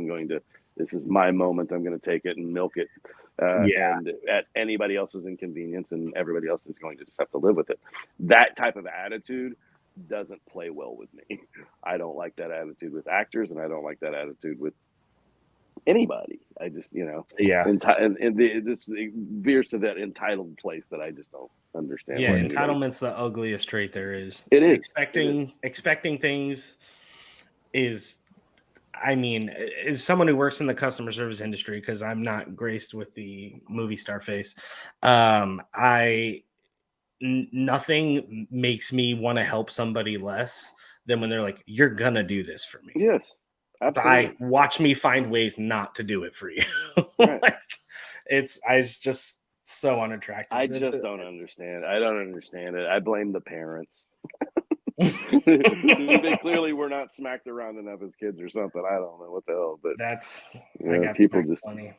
This is my moment. I'm going to take it and milk it. And at anybody else's inconvenience, and everybody else is going to just have to live with it. That type of attitude doesn't play well with me. I don't like that attitude with actors, and I don't like that attitude with anybody. I just, this veers to that entitled place that I just don't understand. Yeah, entitlement's the ugliest trait there is. It is. Expecting things is, I mean, as someone who works in the customer service industry, because I'm not graced with the movie star face, nothing makes me want to help somebody less than when they're like, "You're gonna do this for me." Yes. Absolutely. Watch me find ways not to do it for you. Right. It's just so unattractive. I just don't understand. I don't understand it. I blame the parents. They clearly were not smacked around enough as kids or something. I don't know what the hell, but I got people just funny.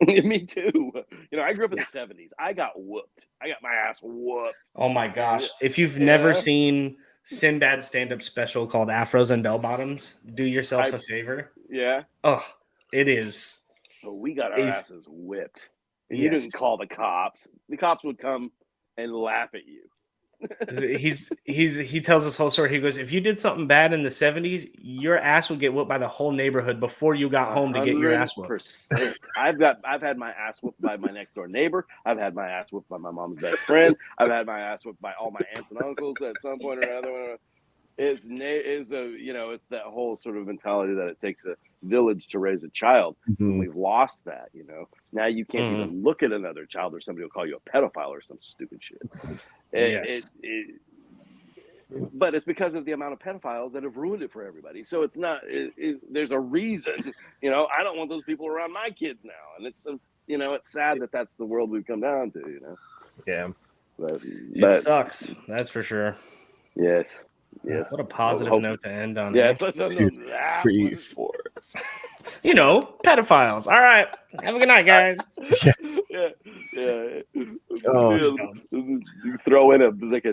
Me too. I grew up in the 70s. I got whooped. I got my ass whooped. Oh my gosh. If you've never seen Sinbad's stand-up special called Afros and Bell Bottoms, do yourself a favor. Yeah. Oh, it is. So we got our asses whipped. And you didn't call the cops. The cops would come and laugh at you. He tells this whole story. He goes, if you did something bad in the 70s, your ass would get whooped by the whole neighborhood before you got home to get your ass whooped. I've had my ass whooped by my next door neighbor. I've had my ass whooped by my mom's best friend. I've had my ass whooped by all my aunts and uncles at some point or another. It's that whole sort of mentality that it takes a village to raise a child. Mm-hmm. We've lost that, Now you can't even look at another child, or somebody will call you a pedophile or some stupid shit. But it's because of the amount of pedophiles that have ruined it for everybody. So it's not. There's a reason. I don't want those people around my kids now, and it's it's sad that that's the world we've come down to. Yeah, but it sucks. That's for sure. Yes. Yes. What a positive note to end on. Yes, let's end on 2, 3, 4. Pedophiles. All right. Have a good night, guys. Yeah. You throw in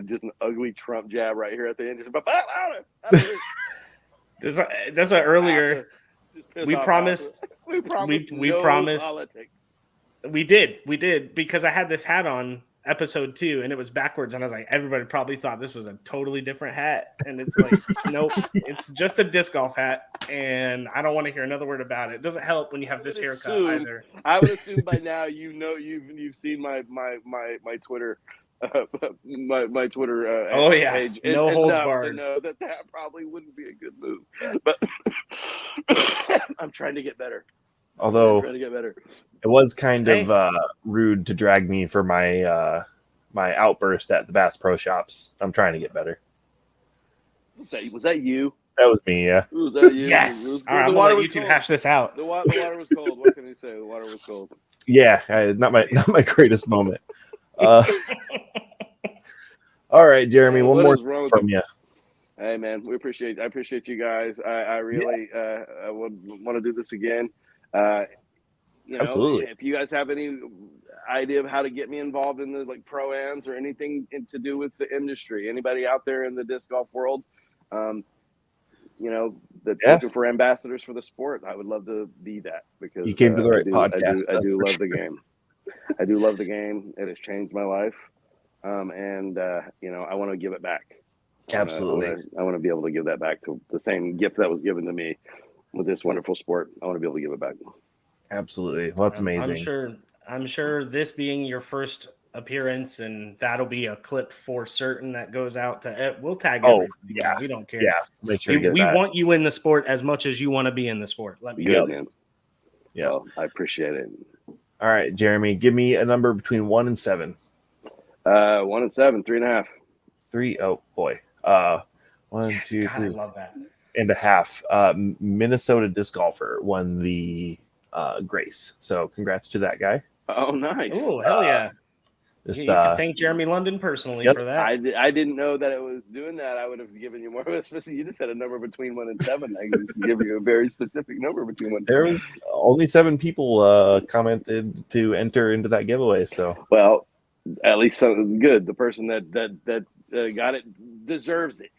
just an ugly Trump jab right here at the end. That's what earlier we promised. We promised. Politics. We did because I had this hat on episode 2 and it was backwards, and I was like, everybody probably thought this was a totally different hat, and it's like, nope, it's just a disc golf hat, and I don't want to hear another word about it. It doesn't help when you have this haircut either. I would assume by now you've seen my Twitter my Twitter page. No holds barred. To know that probably wouldn't be a good move, but I'm trying to get better. Although it was kind of rude to drag me for my my outburst at the Bass Pro Shops. I'm trying to get better. Was that you? That was me, yeah. Was that you? Yes. All right, I'm gonna let you two hash this out. The water was cold. What can you say? The water was cold. Yeah, not my greatest moment. All right, Jeremy, one more from you. Hey man, I appreciate you guys. I really I would want to do this again. Absolutely. If you guys have any idea of how to get me involved in the pro-ams or anything to do with the industry, anybody out there in the disc golf world, that's looking for ambassadors for the sport, I would love to be that, because you came to the right podcast. I do love the game. I do love the game. It has changed my life, and I want to give it back. Absolutely, I want to be able to give that back to the same gift that was given to me with this wonderful sport. I want to be able to give it back. Absolutely. Well, that's amazing. I'm sure this being your first appearance, and that'll be a clip for certain that goes out to. We'll tag. Yeah, we don't care. Yeah, make sure we want you in the sport as much as you want to be in the sport. Let me know. Man. Yeah, well, I appreciate it. All right, Jeremy, give me a number between 1 and 7. 1 and 7, 3.5. 3. Oh boy. 1, 2, 3. I love that. and a half. Minnesota disc golfer won the Grace. So congrats to that guy. Oh, nice. Oh, hell yeah. Just, you can thank Jeremy London personally for that. I didn't know that it was doing that. I would have given you more of a specific. You just had a number between 1 and 7. I can just give you a very specific number between 1 and 7. There was only 7 people commented to enter into that giveaway. So, well, at least something good. The person that got it deserves it.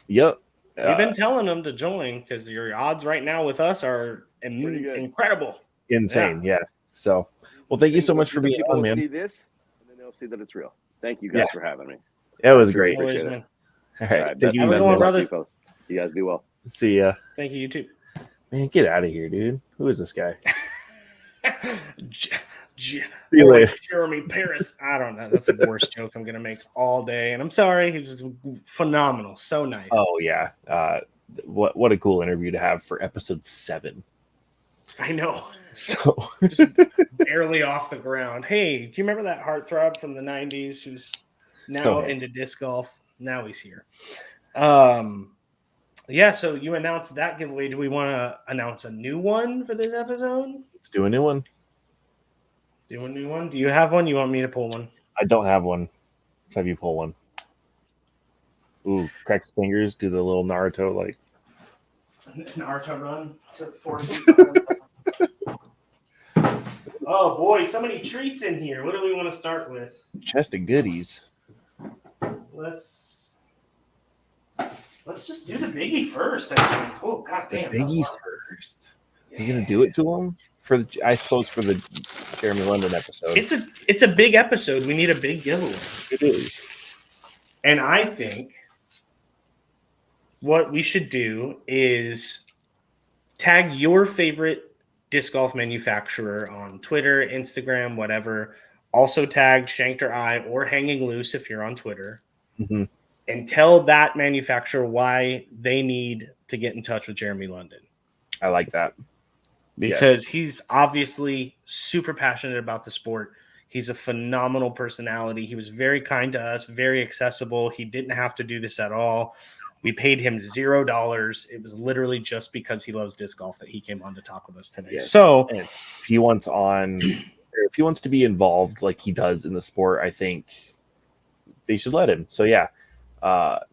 Yep. We've been telling them to join because your odds right now with us are incredible. Insane. Yeah. So, well, thank you so much for being on, man. See this, and then they'll see that it's real. Thank you guys for having me. It was great. Always, All man. All right. Have a good one, brother. You guys be well. See ya. Thank you, you too. Man, get out of here, dude. Who is this guy? See you later. Jeremy Paris. I don't know. That's the worst joke I'm going to make all day. And I'm sorry. He was phenomenal. So nice. Oh, yeah. What a cool interview to have for episode 7. I know. So just barely off the ground. Hey, do you remember that heartthrob from the 90s who's now into disc golf? Now he's here. Yeah, so you announced that giveaway. Do we want to announce a new one for this episode? Let's do a new one. Do a new one? Do you have one? You want me to pull one? I don't have one. Let's have you pull one. Ooh, cracks fingers, do the little Naruto like Naruto run to 40. Oh boy, so many treats in here. What do we want to start with? Chest of goodies. Let's just do the biggie first. I think. Oh goddamn! The biggie first. Are you gonna do it to him I suppose for the Jeremy London episode? It's a big episode. We need a big giveaway. It is. And I think what we should do is tag your favorite disc golf manufacturer on Twitter, Instagram, whatever. Also tag Shanked or I or Hanging Loose if you're on Twitter. Mm-hmm. And tell that manufacturer why they need to get in touch with Jeremy London. I like that. Because he's obviously super passionate about the sport. He's a phenomenal personality. He was very kind to us, very accessible. He didn't have to do this at all. We paid him $0. It was literally just because he loves disc golf that he came on to talk with us today. Yes. So if he wants to be involved like he does in the sport, I think they should let him. So yeah,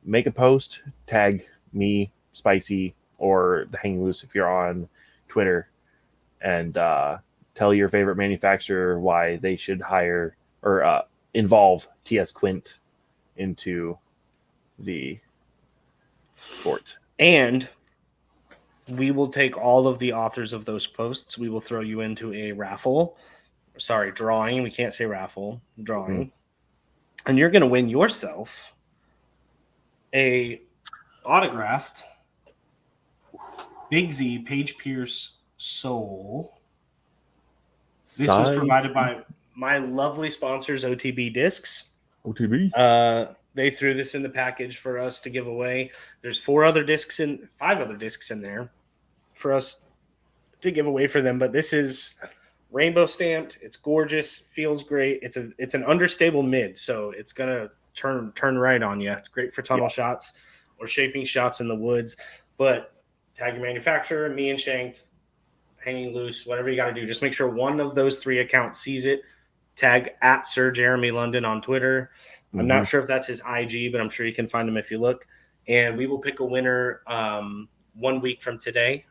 make a post, tag me, Spicy, or the Hanging Loose if you're on Twitter, and tell your favorite manufacturer why they should hire or involve TS Quint into the sport. And we will take all of the authors of those posts. We will throw you into a drawing. We can't say raffle, drawing. Mm-hmm. And you're going to win yourself a autographed Big Z Paige Pierce Soul. This was provided by my lovely sponsors, OTB Discs. OTB. They threw this in the package for us to give away. There's 5 other discs in there for us to give away for them. But this is rainbow stamped. It's gorgeous. Feels great. It's an understable mid, so it's gonna turn right on you. It's great for tunnel shots or shaping shots in the woods. But tag your manufacturer, me and Shanked, Hanging Loose, whatever you got to do. Just make sure one of those 3 accounts sees it. Tag at Sir Jeremy London on Twitter. I'm not sure if that's his IG, but I'm sure you can find him if you look. And we will pick a winner 1 week from today.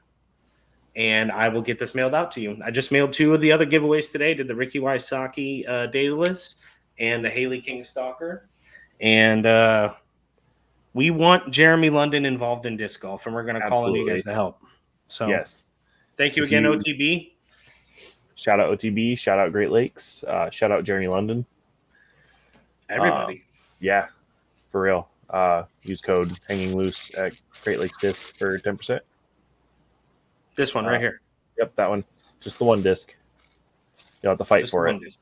And I will get this mailed out to you. I just mailed 2 of the other giveaways today. Did the Ricky Wysocki Daedalus and the Haley King Stalker. And we want Jeremy London involved in disc golf, and we're going to call on you guys to help. So yes. Thank you again, OTB. Shout out OTB. Shout out Great Lakes. Shout out Jeremy London. Everybody. Yeah, for real. Use code Hanging Loose at Great Lakes Disc for 10%. This one right here. Yep, that one. Just the one disc. You'll have to fight for it. Disc.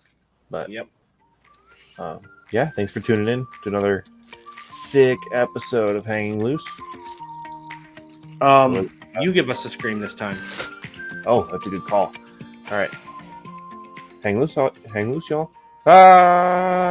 But yep. Yeah, thanks for tuning in to another sick episode of Hanging Loose. You give us a scream this time. Oh, that's a good call. All right. Hang loose, y'all. Bye.